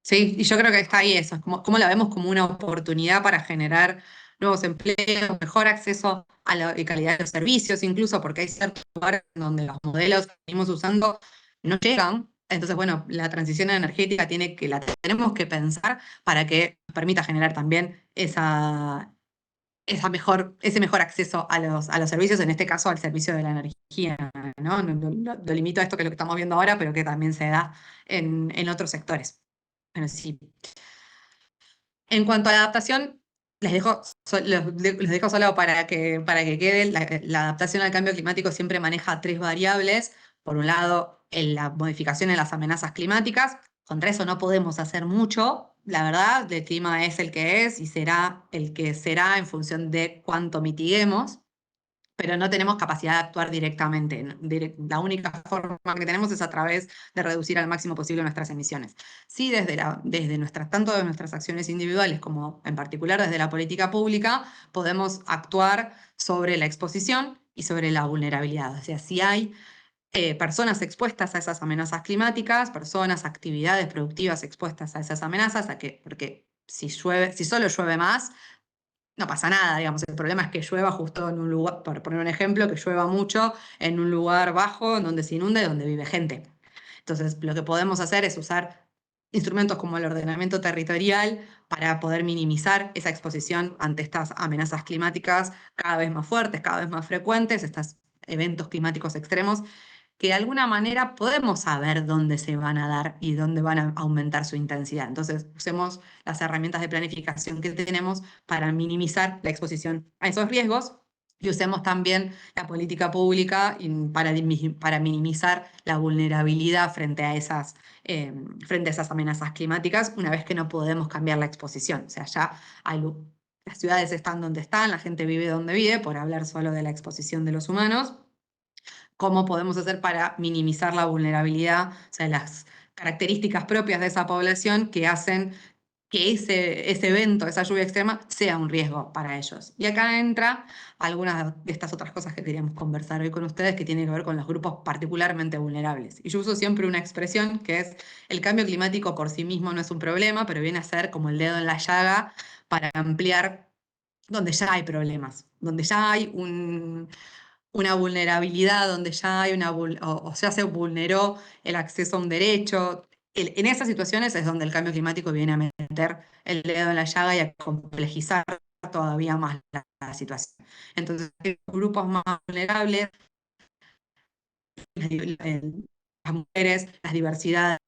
sí, y yo creo que está ahí eso, es como, cómo la vemos como una oportunidad para generar nuevos empleos, mejor acceso a la calidad de los servicios, incluso porque hay ciertos lugares donde los modelos que venimos usando no llegan. Entonces, bueno, la transición energética la tenemos que pensar para que nos permita generar también ese mejor acceso a los servicios, en este caso al servicio de la energía, ¿no? Lo limito a esto que es lo que estamos viendo ahora, pero que también se da en otros sectores. Bueno, sí. En cuanto a la adaptación, los dejo solo para que quede. La adaptación al cambio climático siempre maneja tres variables. Por un lado, la modificación en las amenazas climáticas. Contra eso no podemos hacer mucho. La verdad, el clima es el que es y será el que será en función de cuánto mitiguemos, pero no tenemos capacidad de actuar directamente. La única forma que tenemos es a través de reducir al máximo posible nuestras emisiones. Sí, tanto de nuestras acciones individuales como en particular desde la política pública, podemos actuar sobre la exposición y sobre la vulnerabilidad. O sea, si hay personas expuestas a esas amenazas climáticas, personas, actividades productivas expuestas a esas amenazas, porque si solo llueve más, no pasa nada, digamos. El problema es que llueva justo en un lugar, por poner un ejemplo, que llueva mucho en un lugar bajo, en donde se inunde, donde vive gente. Entonces, lo que podemos hacer es usar instrumentos como el ordenamiento territorial para poder minimizar esa exposición ante estas amenazas climáticas cada vez más fuertes, cada vez más frecuentes, estos eventos climáticos extremos que de alguna manera podemos saber dónde se van a dar y dónde van a aumentar su intensidad. Entonces, usemos las herramientas de planificación que tenemos para minimizar la exposición a esos riesgos y usemos también la política pública para minimizar la vulnerabilidad frente a esas amenazas climáticas una vez que no podemos cambiar la exposición. O sea, las ciudades están donde están, la gente vive donde vive, por hablar solo de la exposición de los humanos. ¿Cómo podemos hacer para minimizar la vulnerabilidad, o sea, las características propias de esa población que hacen que ese evento, esa lluvia extrema, sea un riesgo para ellos? Y acá entra algunas de estas otras cosas que queríamos conversar hoy con ustedes, que tienen que ver con los grupos particularmente vulnerables. Y yo uso siempre una expresión que es: el cambio climático por sí mismo no es un problema, pero viene a ser como el dedo en la llaga para ampliar donde ya hay problemas, donde ya hay una vulnerabilidad, donde ya hay o ya se vulneró el acceso a un derecho. En esas situaciones es donde el cambio climático viene a meter el dedo en la llaga y a complejizar todavía más la situación. Entonces, los grupos más vulnerables, las mujeres, las diversidades,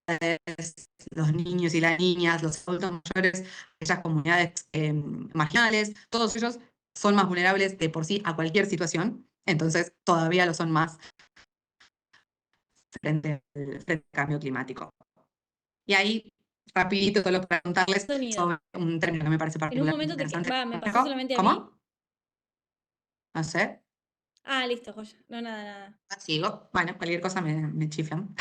los niños y las niñas, los adultos mayores, aquellas comunidades marginales, todos ellos son más vulnerables de por sí a cualquier situación. Entonces, todavía lo son más frente al cambio climático. Y ahí, rapidito, solo para contarles Sonido. sobre un término que me parece En un particularmente momento interesante. me pasó solamente a mí. ¿Cómo? No sé. Ah, listo, joya. No, nada. Sigo. Bueno, cualquier cosa me chiflan.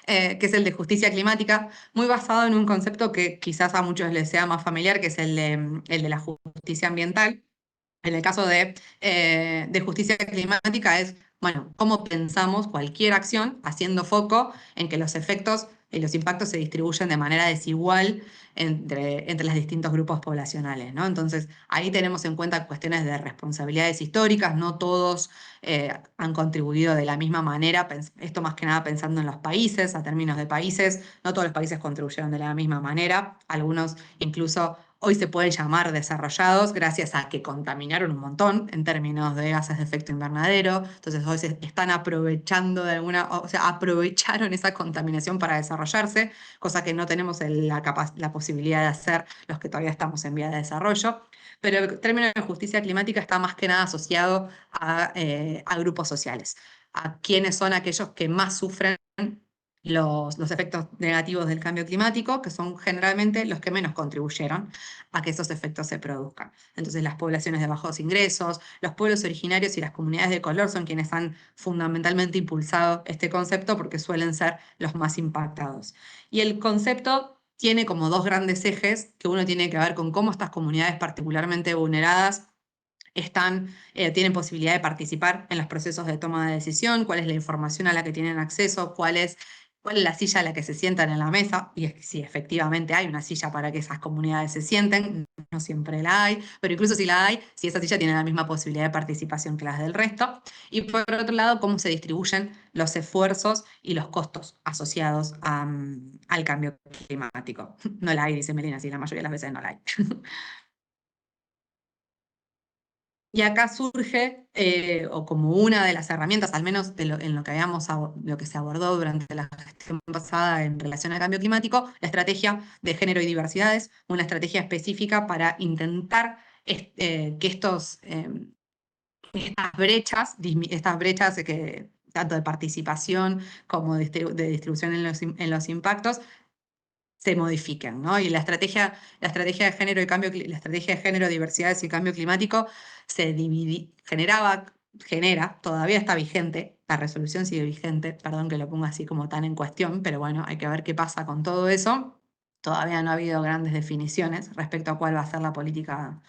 Que es el de justicia climática, muy basado en un concepto que quizás a muchos les sea más familiar, que es el de la justicia ambiental. En el caso de justicia climática es, bueno, cómo pensamos cualquier acción haciendo foco en que los efectos y los impactos se distribuyen de manera desigual entre los distintos grupos poblacionales, ¿no? Entonces, ahí tenemos en cuenta cuestiones de responsabilidades históricas. No todos han contribuido de la misma manera, esto más que nada pensando en los países, a términos de países. No todos los países contribuyeron de la misma manera, algunos incluso hoy se pueden llamar desarrollados gracias a que contaminaron un montón en términos de gases de efecto invernadero. Entonces hoy se están aprovechando o sea, aprovecharon esa contaminación para desarrollarse, cosa que no tenemos la posibilidad de hacer los que todavía estamos en vía de desarrollo. Pero el término de justicia climática está más que nada asociado a grupos sociales, a quienes son aquellos que más sufren los efectos negativos del cambio climático, que son generalmente los que menos contribuyeron a que esos efectos se produzcan. Entonces, las poblaciones de bajos ingresos, los pueblos originarios y las comunidades de color son quienes han fundamentalmente impulsado este concepto porque suelen ser los más impactados. Y el concepto tiene como dos grandes ejes que uno tiene que ver con cómo estas comunidades particularmente vulneradas tienen posibilidad de participar en los procesos de toma de decisión, cuál es la información a la que tienen acceso, cuál es la silla a la que se sientan en la mesa, y si efectivamente hay una silla para que esas comunidades se sienten, no siempre la hay, pero incluso si la hay, si esa silla tiene la misma posibilidad de participación que las del resto. Y por otro lado, cómo se distribuyen los esfuerzos y los costos asociados al cambio climático. No la hay, dice Melina, sí, la mayoría de las veces no la hay. Y acá surge, o como una de las herramientas, al menos en lo que se abordó durante la gestión pasada en relación al cambio climático, la estrategia de género y diversidades, una estrategia específica para intentar que estas brechas tanto de participación como de distribución en los impactos, se modifiquen, ¿no? Y la estrategia de género la estrategia de género, diversidades y cambio climático genera, todavía está vigente, la resolución sigue vigente, perdón que lo ponga así como tan en cuestión, pero bueno, hay que ver qué pasa con todo eso. Todavía no ha habido grandes definiciones respecto a cuál va a ser la política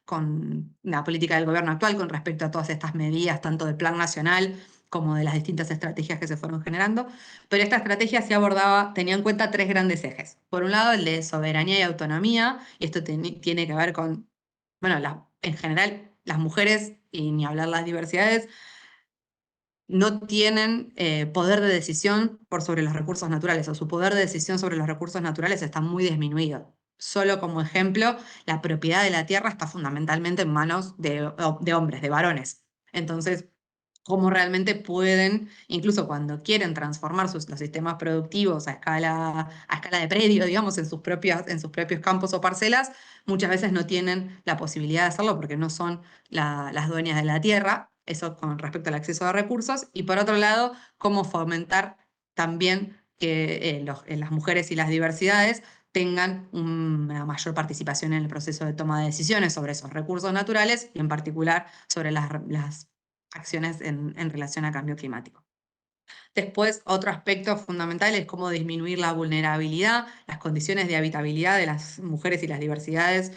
del gobierno actual con respecto a todas estas medidas, tanto del Plan Nacional como de las distintas estrategias que se fueron generando. Pero esta estrategia tenía en cuenta tres grandes ejes. Por un lado, el de soberanía y autonomía, y esto tiene que ver con, bueno, en general, las mujeres, y ni hablar las diversidades, no tienen poder de decisión por sobre los recursos naturales, o su poder de decisión sobre los recursos naturales está muy disminuido. Solo como ejemplo, la propiedad de la tierra está fundamentalmente en manos de hombres, de varones. Entonces, cómo realmente pueden, incluso cuando quieren transformar los sistemas productivos a escala de predio, digamos, en sus propios campos o parcelas, muchas veces no tienen la posibilidad de hacerlo porque no son las dueñas de la tierra, eso con respecto al acceso a recursos, y por otro lado, cómo fomentar también que las mujeres y las diversidades tengan una mayor participación en el proceso de toma de decisiones sobre esos recursos naturales y en particular sobre las acciones en relación a cambio climático. Después, otro aspecto fundamental es cómo disminuir la vulnerabilidad. Las condiciones de habitabilidad de las mujeres y las diversidades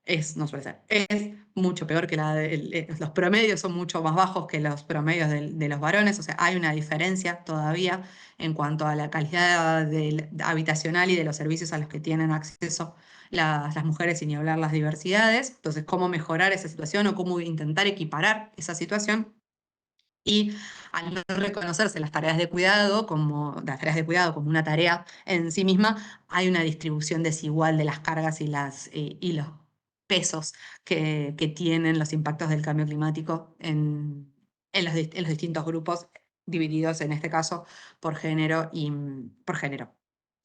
es mucho peor que los promedios son mucho más bajos que los promedios de los varones, o sea, hay una diferencia todavía en cuanto a la calidad habitacional y de los servicios a los que tienen acceso las mujeres y ni hablar las diversidades. Entonces, cómo mejorar esa situación o cómo intentar equiparar esa situación. Y al no reconocerse las tareas de cuidado como una tarea en sí misma, hay una distribución desigual de las cargas y los pesos que tienen los impactos del cambio climático en los distintos grupos, divididos en este caso por género por género.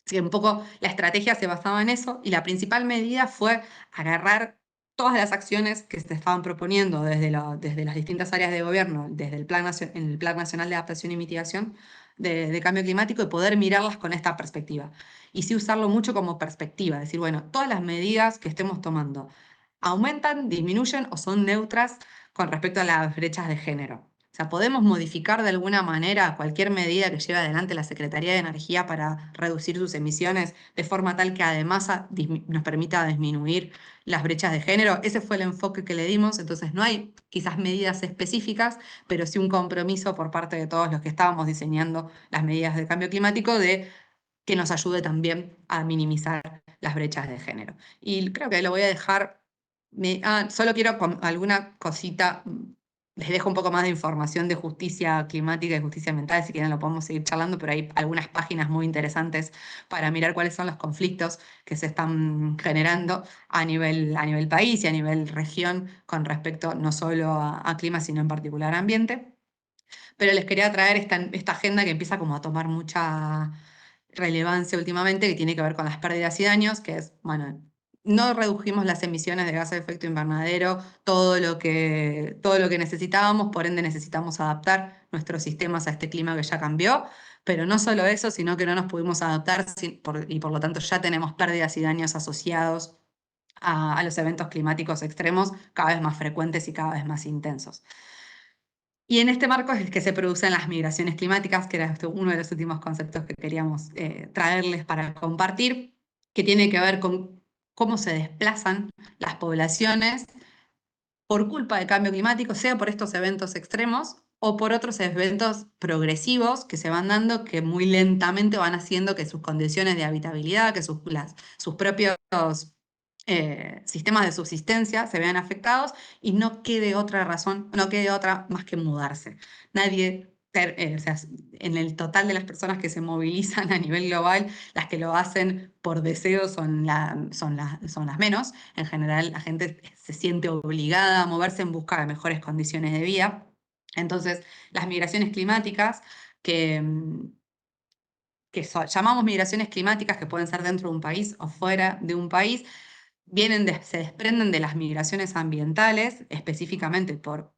Así que un poco la estrategia se basaba en eso, y la principal medida fue agarrar todas las acciones que se estaban proponiendo desde las distintas áreas de gobierno, desde el Plan Nacional de Adaptación y Mitigación de Cambio Climático, y poder mirarlas con esta perspectiva. Y sí usarlo mucho como perspectiva, decir, bueno, todas las medidas que estemos tomando aumentan, disminuyen o son neutras con respecto a las brechas de género. O sea, podemos modificar de alguna manera cualquier medida que lleve adelante la Secretaría de Energía para reducir sus emisiones de forma tal que además nos permita disminuir las brechas de género. Ese fue el enfoque que le dimos. Entonces no hay quizás medidas específicas, pero sí un compromiso por parte de todos los que estábamos diseñando las medidas de cambio climático de que nos ayude también a minimizar las brechas de género. Y creo que lo voy a dejar. Solo quiero alguna cosita Les dejo un poco más de información de justicia climática y justicia ambiental, si quieren lo podemos seguir charlando, pero hay algunas páginas muy interesantes para mirar cuáles son los conflictos que se están generando a nivel país y a nivel región con respecto no solo a clima, sino en particular a ambiente. Pero les quería traer esta agenda que empieza como a tomar mucha relevancia últimamente, que tiene que ver con las pérdidas y daños, que es, bueno, no redujimos las emisiones de gases de efecto invernadero, todo lo que necesitábamos, por ende necesitamos adaptar nuestros sistemas a este clima que ya cambió, pero no solo eso, sino que no nos pudimos adaptar y por lo tanto ya tenemos pérdidas y daños asociados a los eventos climáticos extremos cada vez más frecuentes y cada vez más intensos. Y en este marco es el que se producen las migraciones climáticas, que era uno de los últimos conceptos que queríamos traerles para compartir, que tiene que ver con cómo se desplazan las poblaciones por culpa del cambio climático, sea por estos eventos extremos o por otros eventos progresivos que se van dando, que muy lentamente van haciendo que sus condiciones de habitabilidad, que sus propios sistemas de subsistencia se vean afectados y no quede otra razón, no quede otra más que mudarse. Nadie, o sea, en el total de las personas que se movilizan a nivel global, las que lo hacen por deseo son las menos. En general, la gente se siente obligada a moverse en busca de mejores condiciones de vida. Entonces, las migraciones climáticas que llamamos migraciones climáticas, que pueden ser dentro de un país o fuera de un país, se desprenden de las migraciones ambientales, específicamente por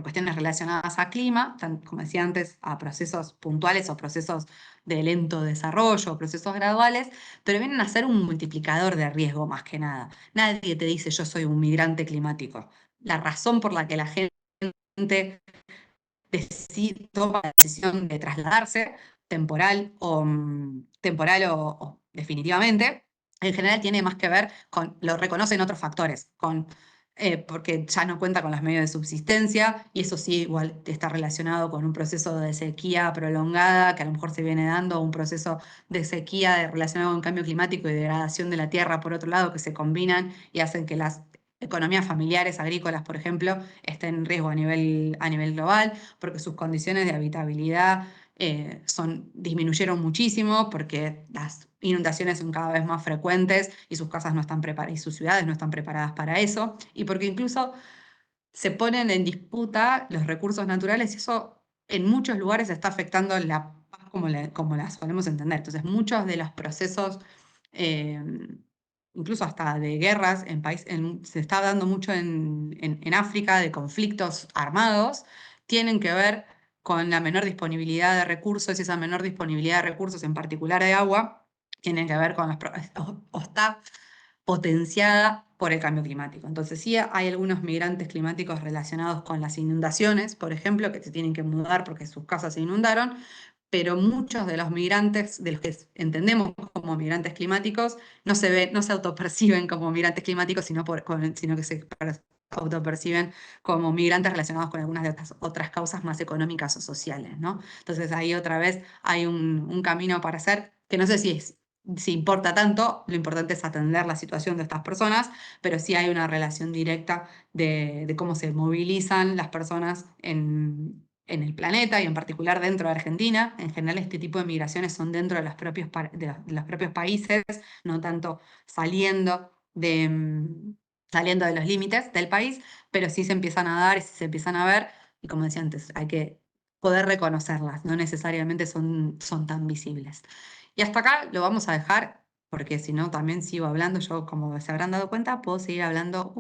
cuestiones relacionadas a clima, como decía antes, a procesos puntuales o procesos de lento desarrollo, o procesos graduales, pero vienen a ser un multiplicador de riesgo más que nada. Nadie te dice yo soy un migrante climático. La razón por la que la gente toma la decisión de trasladarse temporal o definitivamente, en general tiene más que ver con, lo reconocen otros factores, porque ya no cuenta con los medios de subsistencia, y eso sí igual está relacionado con un proceso de sequía prolongada que a lo mejor se viene dando, un proceso de sequía relacionado con cambio climático y degradación de la tierra, por otro lado, que se combinan y hacen que las economías familiares, agrícolas, por ejemplo, estén en riesgo a nivel global, porque sus condiciones de habitabilidad disminuyeron muchísimo, porque las inundaciones son cada vez más frecuentes y sus casas no están preparadas, y sus ciudades no están preparadas para eso, y porque incluso se ponen en disputa los recursos naturales, y eso en muchos lugares está afectando la paz como la solemos entender. Entonces, muchos de los procesos, eh, incluso hasta de guerras se está dando mucho en África, de conflictos armados, tienen que ver con la menor disponibilidad de recursos, y esa menor disponibilidad de recursos, en particular de agua, tiene que ver con o está potenciada por el cambio climático. Entonces sí hay algunos migrantes climáticos relacionados con las inundaciones, por ejemplo, que se tienen que mudar porque sus casas se inundaron, pero muchos de los migrantes, de los que entendemos como migrantes climáticos, no se autoperciben como migrantes climáticos, sino que se autoperciben como migrantes relacionados con algunas de otras causas más económicas o sociales, ¿no? Entonces ahí otra vez hay un camino para hacer, que no sé si importa tanto. Lo importante es atender la situación de estas personas, pero sí hay una relación directa de cómo se movilizan las personas en el planeta y en particular dentro de Argentina. En general, este tipo de migraciones son dentro de los propios países, no tanto saliendo de los límites del país, pero sí se empiezan a dar y se empiezan a ver, y como decía antes, hay que poder reconocerlas, no necesariamente son tan visibles. Y hasta acá lo vamos a dejar, porque si no también sigo hablando. Yo, como se habrán dado cuenta, puedo seguir hablando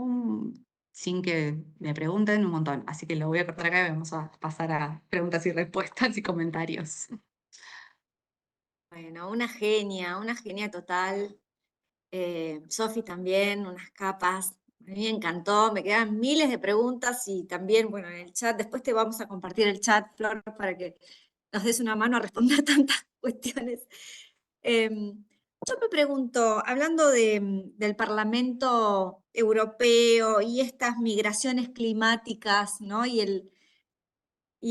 sin que me pregunten un montón. Así que lo voy a cortar acá y vamos a pasar a preguntas y respuestas y comentarios. Bueno, una genia total. Sofi también, unas capas. A mí me encantó, me quedan miles de preguntas y también, bueno, en el chat, después te vamos a compartir el chat, Flor, para que nos des una mano a responder tantas cuestiones. Yo me pregunto, hablando del Parlamento Europeo y estas migraciones climáticas, ¿no? Y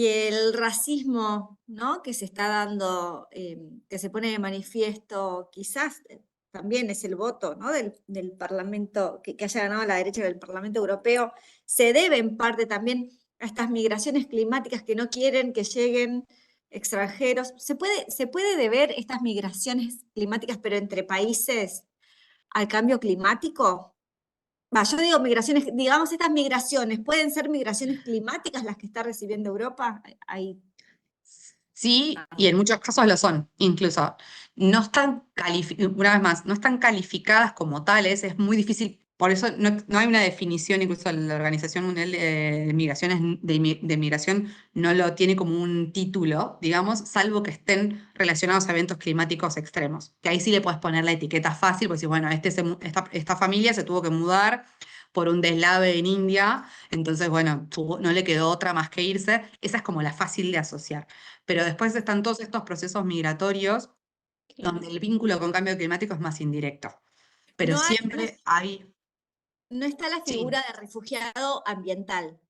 el racismo, ¿no?, que se está dando, que se pone de manifiesto, quizás también es el voto, ¿no?, del Parlamento, que haya ganado la derecha del Parlamento Europeo, se debe en parte también a estas migraciones climáticas que no quieren que lleguen extranjeros. ¿Se puede deber estas migraciones climáticas, pero entre países, al cambio climático? Yo digo migraciones, digamos, estas migraciones, ¿pueden ser migraciones climáticas las que está recibiendo Europa? Sí, y en muchos casos lo son, incluso. No están una vez más, no están calificadas como tales, es muy difícil, por eso no hay una definición, incluso la Organización Mundial de Migraciones, de Migración no lo tiene como un título, digamos, salvo que estén relacionados a eventos climáticos extremos, que ahí sí le puedes poner la etiqueta fácil, porque si, bueno, esta familia se tuvo que mudar por un deslave en India, entonces, bueno, no le quedó otra más que irse, esa es como la fácil de asociar. Pero después están todos estos procesos migratorios Claro. donde el vínculo con cambio climático es más indirecto. Pero No siempre hay, está la sí, figura de refugiado ambiental,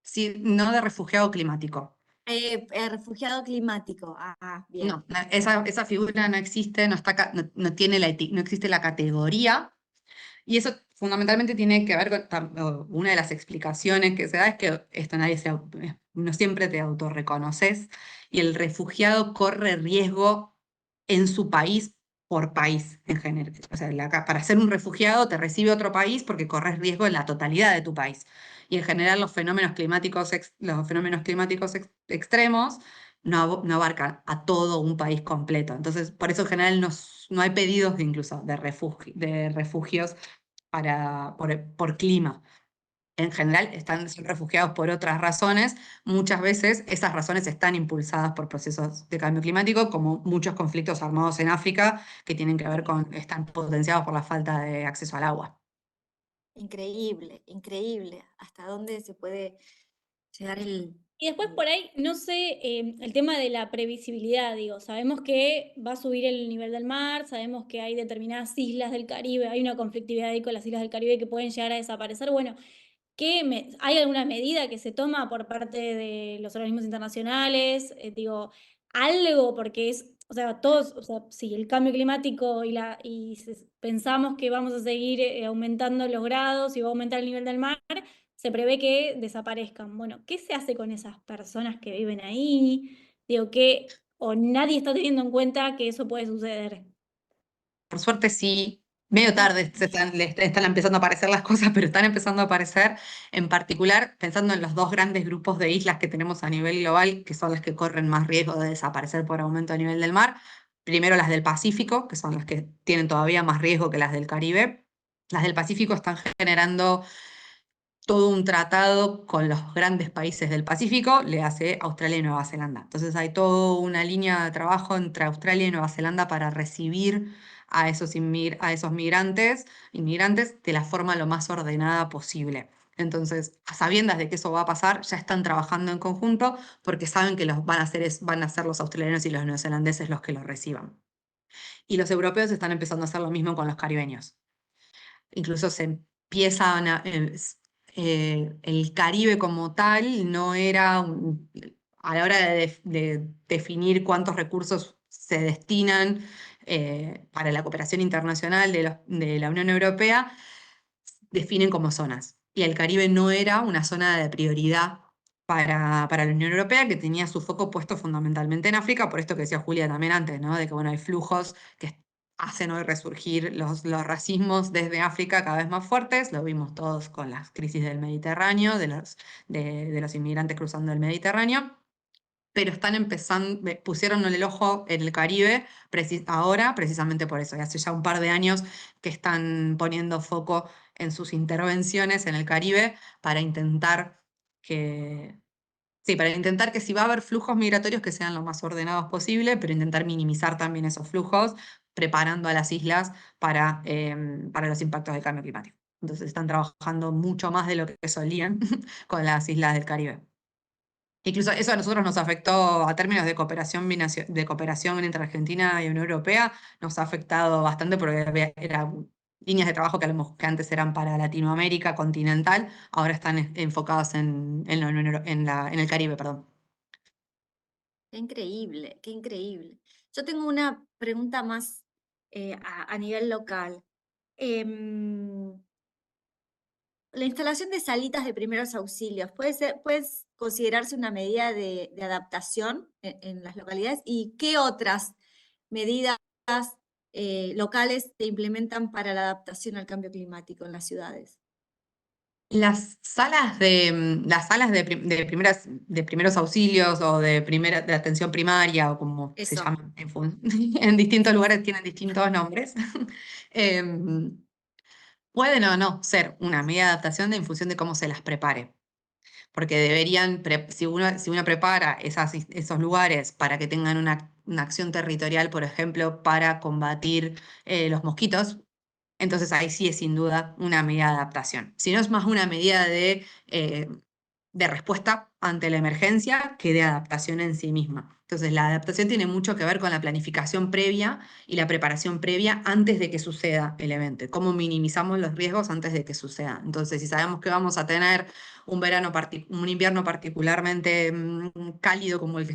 sí, no de refugiado climático. refugiado climático. Bien. No, esa figura no existe, no está, no tiene no existe la categoría. Y eso fundamentalmente tiene que ver con una de las explicaciones que se da es que esto no siempre te autorreconoces y el refugiado corre riesgo en su país por país en general. O sea, para ser un refugiado te recibe otro país porque corres riesgo en la totalidad de tu país. Y en general los fenómenos climáticos, extremos no abarcan a todo un país completo. Entonces, por eso en general no hay pedidos incluso de refugios por clima. En general son refugiados por otras razones. Muchas veces esas razones están impulsadas por procesos de cambio climático, como muchos conflictos armados en África que tienen que ver están potenciados por la falta de acceso al agua. Increíble, increíble. ¿Hasta dónde se puede llegar el... Y después por ahí, no sé, el tema de la previsibilidad, digo, sabemos que va a subir el nivel del mar, sabemos que hay determinadas islas del Caribe, hay una conflictividad ahí con las islas del Caribe que pueden llegar a desaparecer. Bueno, ¿hay alguna medida que se toma por parte de los organismos internacionales? Digo, algo, porque o sea, todos, o sea, si el cambio climático pensamos que vamos a seguir aumentando los grados y va a aumentar el nivel del mar, se prevé que desaparezcan. Bueno, ¿qué se hace con esas personas que viven ahí? Digo, o nadie está teniendo en cuenta que eso puede suceder. Por suerte sí, medio No, tarde están empezando a aparecer las cosas, pero están empezando a aparecer, en particular pensando en los dos grandes grupos de islas que tenemos a nivel global, que son las que corren más riesgo de desaparecer por aumento a nivel del mar. Primero las del Pacífico, que son las que tienen todavía más riesgo que las del Caribe. Las del Pacífico están generando todo un tratado con los grandes países del Pacífico, le hace Australia y Nueva Zelanda. Entonces hay toda una línea de trabajo entre Australia y Nueva Zelanda para recibir a esos inmigrantes de la forma lo más ordenada posible. Entonces, a sabiendas de que eso va a pasar, ya están trabajando en conjunto porque saben que van a ser los australianos y los neozelandeses los que los reciban. Y los europeos están empezando a hacer lo mismo con los caribeños. Incluso se empiezan el Caribe como tal no era, a la hora de definir cuántos recursos se destinan para la cooperación internacional de la Unión Europea, definen como zonas. Y el Caribe no era una zona de prioridad para la Unión Europea, que tenía su foco puesto fundamentalmente en África, por esto que decía Julia también antes, ¿no? De que bueno, hay flujos que hacen hoy resurgir los racismos desde África cada vez más fuertes, lo vimos todos con las crisis del Mediterráneo, de los inmigrantes cruzando el Mediterráneo, pero están empezando, pusieron el ojo en el Caribe ahora precisamente por eso, y hace ya un par de años que están poniendo foco en sus intervenciones en el Caribe para intentar que, sí, para intentar que si va a haber flujos migratorios que sean lo más ordenados posible, pero intentar minimizar también esos flujos, preparando a las islas para los impactos del cambio climático. Entonces están trabajando mucho más de lo que solían con las islas del Caribe. Incluso eso a nosotros nos afectó a términos de de cooperación entre Argentina y Unión Europea, nos ha afectado bastante porque eran líneas de trabajo que antes eran para Latinoamérica continental, ahora están enfocadas en el Caribe, perdón. qué increíble, qué increíble. Yo tengo una pregunta más a nivel local. Em, la instalación de salitas de primeros auxilios puede considerarse una medida de adaptación en las localidades. ¿Y qué otras medidas locales se implementan para la adaptación al cambio climático en las ciudades? Las salas de primeros auxilios o de atención primaria o como se Eso. llaman en distintos lugares tienen distintos nombres. em, Pueden o no ser una medida de adaptación en función de cómo se las prepare. Porque deberían, si uno prepara esos lugares para que tengan una acción territorial, por ejemplo, para combatir los mosquitos, entonces ahí sí es sin duda una medida de adaptación. Si no, es más una medida de respuesta ante la emergencia que de adaptación en sí misma. Entonces, la adaptación tiene mucho que ver con la planificación previa y la preparación previa antes de que suceda el evento. Cómo minimizamos los riesgos antes de que suceda. Entonces, si sabemos que vamos a tener un invierno particularmente cálido como el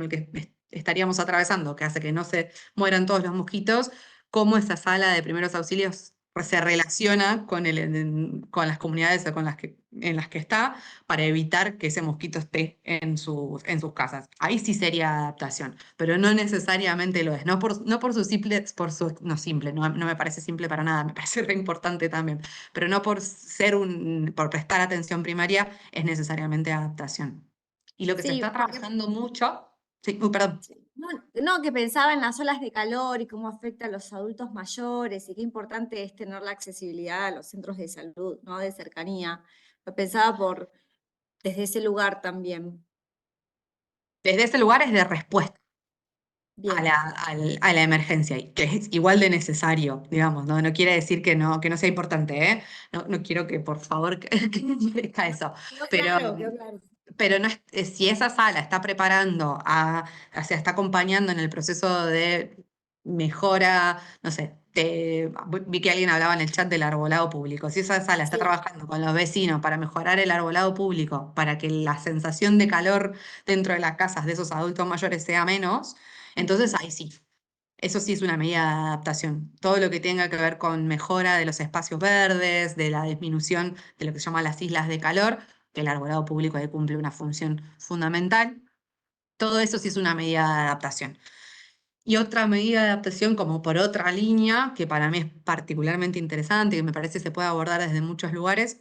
que estaríamos atravesando, que hace que no se mueran todos los mosquitos, cómo esa sala de primeros auxilios se relaciona con las comunidades en las que está para evitar que ese mosquito esté en sus casas. Ahí sí sería adaptación, pero no necesariamente lo es. No por su simple, no simple, no me parece simple para nada, me parece re importante también, pero no por prestar atención primaria es necesariamente adaptación. Y lo que se Sí, está porque trabajando mucho, sí, perdón. no, que pensaba en las olas de calor y cómo afecta a los adultos mayores y qué importante es tener la accesibilidad a los centros de salud, ¿no? De cercanía. Lo pensaba desde ese lugar también. Desde ese lugar es de respuesta a Bien. la emergencia, y que es igual de necesario, digamos, ¿no? No quiere decir que no sea importante, ¿eh? No quiero que por favor que me parezca eso, Quedó pero, claro, quedó claro. pero no si esa sala está preparando o sea, está acompañando en el proceso de mejora, no sé, vi que alguien hablaba en el chat del arbolado público. Si esa sala está Sí. trabajando con los vecinos para mejorar el arbolado público, para que la sensación de calor dentro de las casas de esos adultos mayores sea menos, entonces ahí sí. Eso sí es una medida de adaptación. Todo lo que tenga que ver con mejora de los espacios verdes, de la disminución de lo que se llama las islas de calor, que el arbolado público ahí cumple una función fundamental. Todo eso sí es una medida de adaptación. Y otra medida de adaptación, como por otra línea, que para mí es particularmente interesante, que me parece se puede abordar desde muchos lugares,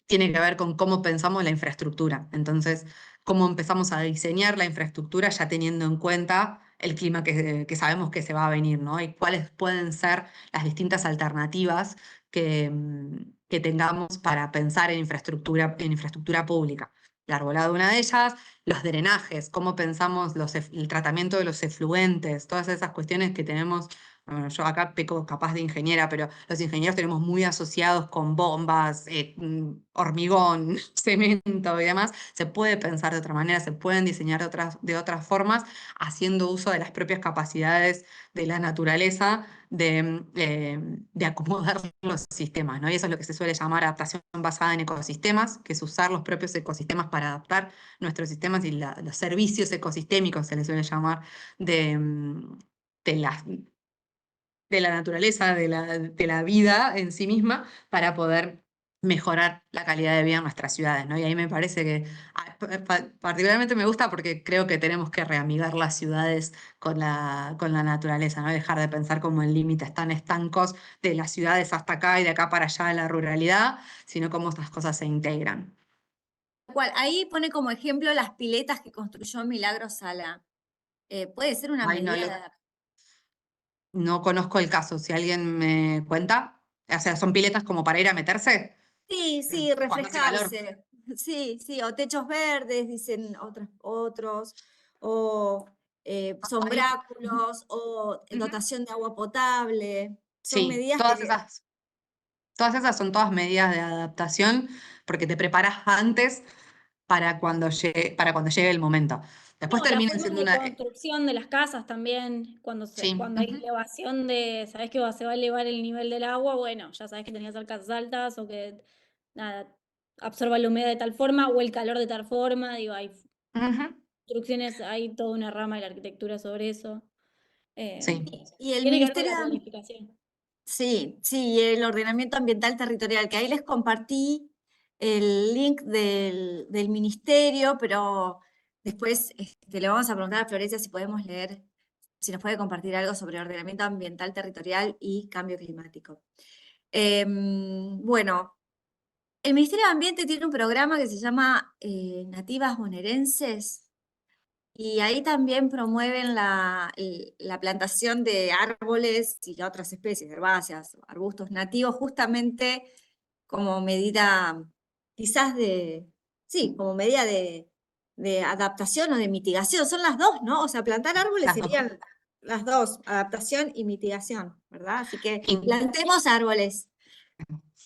tiene que ver con cómo pensamos la infraestructura. Entonces, cómo empezamos a diseñar la infraestructura ya teniendo en cuenta el clima que sabemos que se va a venir, ¿no? Y cuáles pueden ser las distintas alternativas que tengamos para pensar en infraestructura pública. El arbolado, una de ellas, los drenajes, cómo pensamos el tratamiento de los efluentes, todas esas cuestiones que tenemos. Bueno, yo acá peco capaz de ingeniera, pero los ingenieros tenemos muy asociados con bombas, hormigón, cemento y demás. Se puede pensar de otra manera, se pueden diseñar de otras formas, haciendo uso de las propias capacidades de la naturaleza de acomodar los sistemas, ¿no? Y eso es lo que se suele llamar adaptación basada en ecosistemas, que es usar los propios ecosistemas para adaptar nuestros sistemas y los servicios ecosistémicos, se les suele llamar, de las de la naturaleza, de la vida en sí misma, para poder mejorar la calidad de vida en nuestras ciudades, ¿no? Y ahí me parece que particularmente me gusta porque creo que tenemos que reamigar las ciudades con la naturaleza, ¿no? Dejar de pensar como en límites tan estancos de las ciudades hasta acá y de acá para allá en la ruralidad, sino cómo estas cosas se integran. Ahí pone como ejemplo las piletas que construyó Milagro Sala. Puede ser una Ay, medida de adaptación. no conozco el caso, si alguien me cuenta, o sea, ¿son piletas como para ir a meterse? Sí, Cuando hace calor. refrescarse. Sí, o techos verdes, dicen otros, o Ay, sombráculos, o ujú. dotación de agua potable. Son Sí, medidas todas esas son todas medidas de adaptación porque te preparas antes para cuando llegue el momento. Después No, las terminan formas siendo de una. construcción de las casas también, Sí, cuando hay ujú, elevación sabes que se va a elevar el nivel del agua, bueno, ya sabes que tenías que hacer casas altas o que nada, absorba la humedad de tal forma o el calor de tal forma, digo, hay ujú, construcciones, hay toda una rama de la arquitectura sobre eso. sí. Sí, y el tiene que ver con Ministerio la de planificación. Sí, sí, el ordenamiento ambiental territorial, que ahí les compartí el link del ministerio, pero después le vamos a preguntar a Florencia si podemos leer, si nos puede compartir algo sobre ordenamiento ambiental territorial y cambio climático. Bueno, el Ministerio de Ambiente tiene un programa que se llama Nativas Bonaerenses, y ahí también promueven la plantación de árboles y otras especies, herbáceas, arbustos nativos, justamente como medida, quizás sí, como medida de adaptación o de mitigación. Son las dos, ¿no? O sea, plantar árboles Las dos. serían las dos, adaptación y mitigación, ¿verdad? Así que Y- plantemos árboles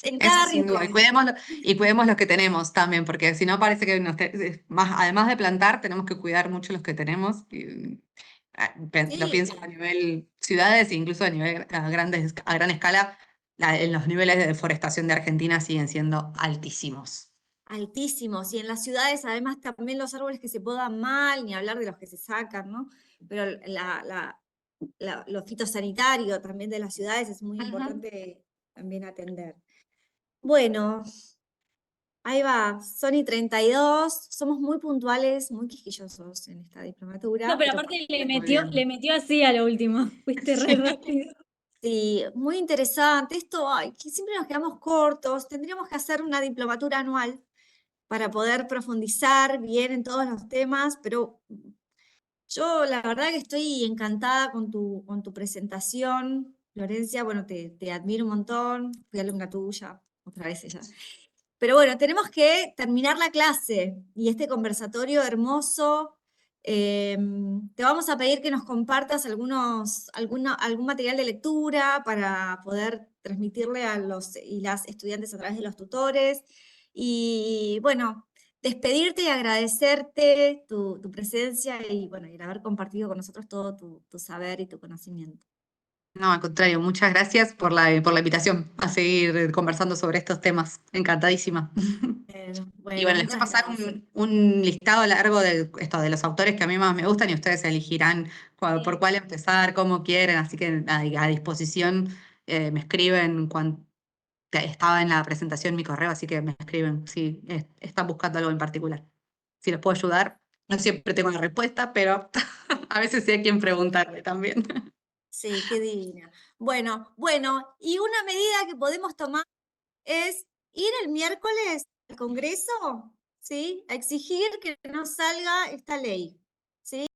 en Eso cada sin duda, rincón. y cuidemos los que tenemos también, porque si no parece que además de plantar, tenemos que cuidar mucho los que tenemos. Lo Sí, pienso a nivel ciudades e incluso a nivel a gran escala, en los niveles de deforestación de Argentina siguen siendo altísimos. altísimos. Y en las ciudades, además, también los árboles que se podan mal, ni hablar de los que se sacan, ¿no? Pero lo fitosanitario también de las ciudades es muy Ujú. importante también atender. Bueno, ahí va, son y 32, somos muy puntuales, muy quisquillosos en esta diplomatura. No, pero pero aparte Muy bien. le metió así a lo último. Fuiste re rápido. sí, muy interesante. Esto, ay, que siempre nos quedamos cortos. Tendríamos que hacer una diplomatura anual para poder profundizar bien en todos los temas, pero yo la verdad que estoy encantada con tu presentación, Florencia. Bueno, te admiro un montón, fui alumna tuya, otra vez ella. Pero bueno, tenemos que terminar la clase y este conversatorio hermoso. Te vamos a pedir que nos compartas algún material de lectura para poder transmitirle a los y las estudiantes a través de los tutores. Y bueno, despedirte y agradecerte tu presencia y bueno, y el haber compartido con nosotros todo tu saber y tu conocimiento. No, al contrario, muchas gracias por por la invitación a seguir conversando sobre estos temas. Encantadísima. Y Bueno, bueno, les voy a muchas pasar gracias. un listado largo de los autores que a mí más me gustan y ustedes elegirán por Sí. cuál empezar, cómo quieren, así que a disposición me escriben cuando estaba en la presentación mi correo, así que me escriben si están buscando algo en particular. Si les puedo ayudar, no siempre tengo la respuesta, pero a veces sí hay quien preguntarle también. Sí, qué divina. Bueno, y una medida que podemos tomar es ir el miércoles al Congreso, ¿sí? A exigir que no salga esta ley, ¿sí?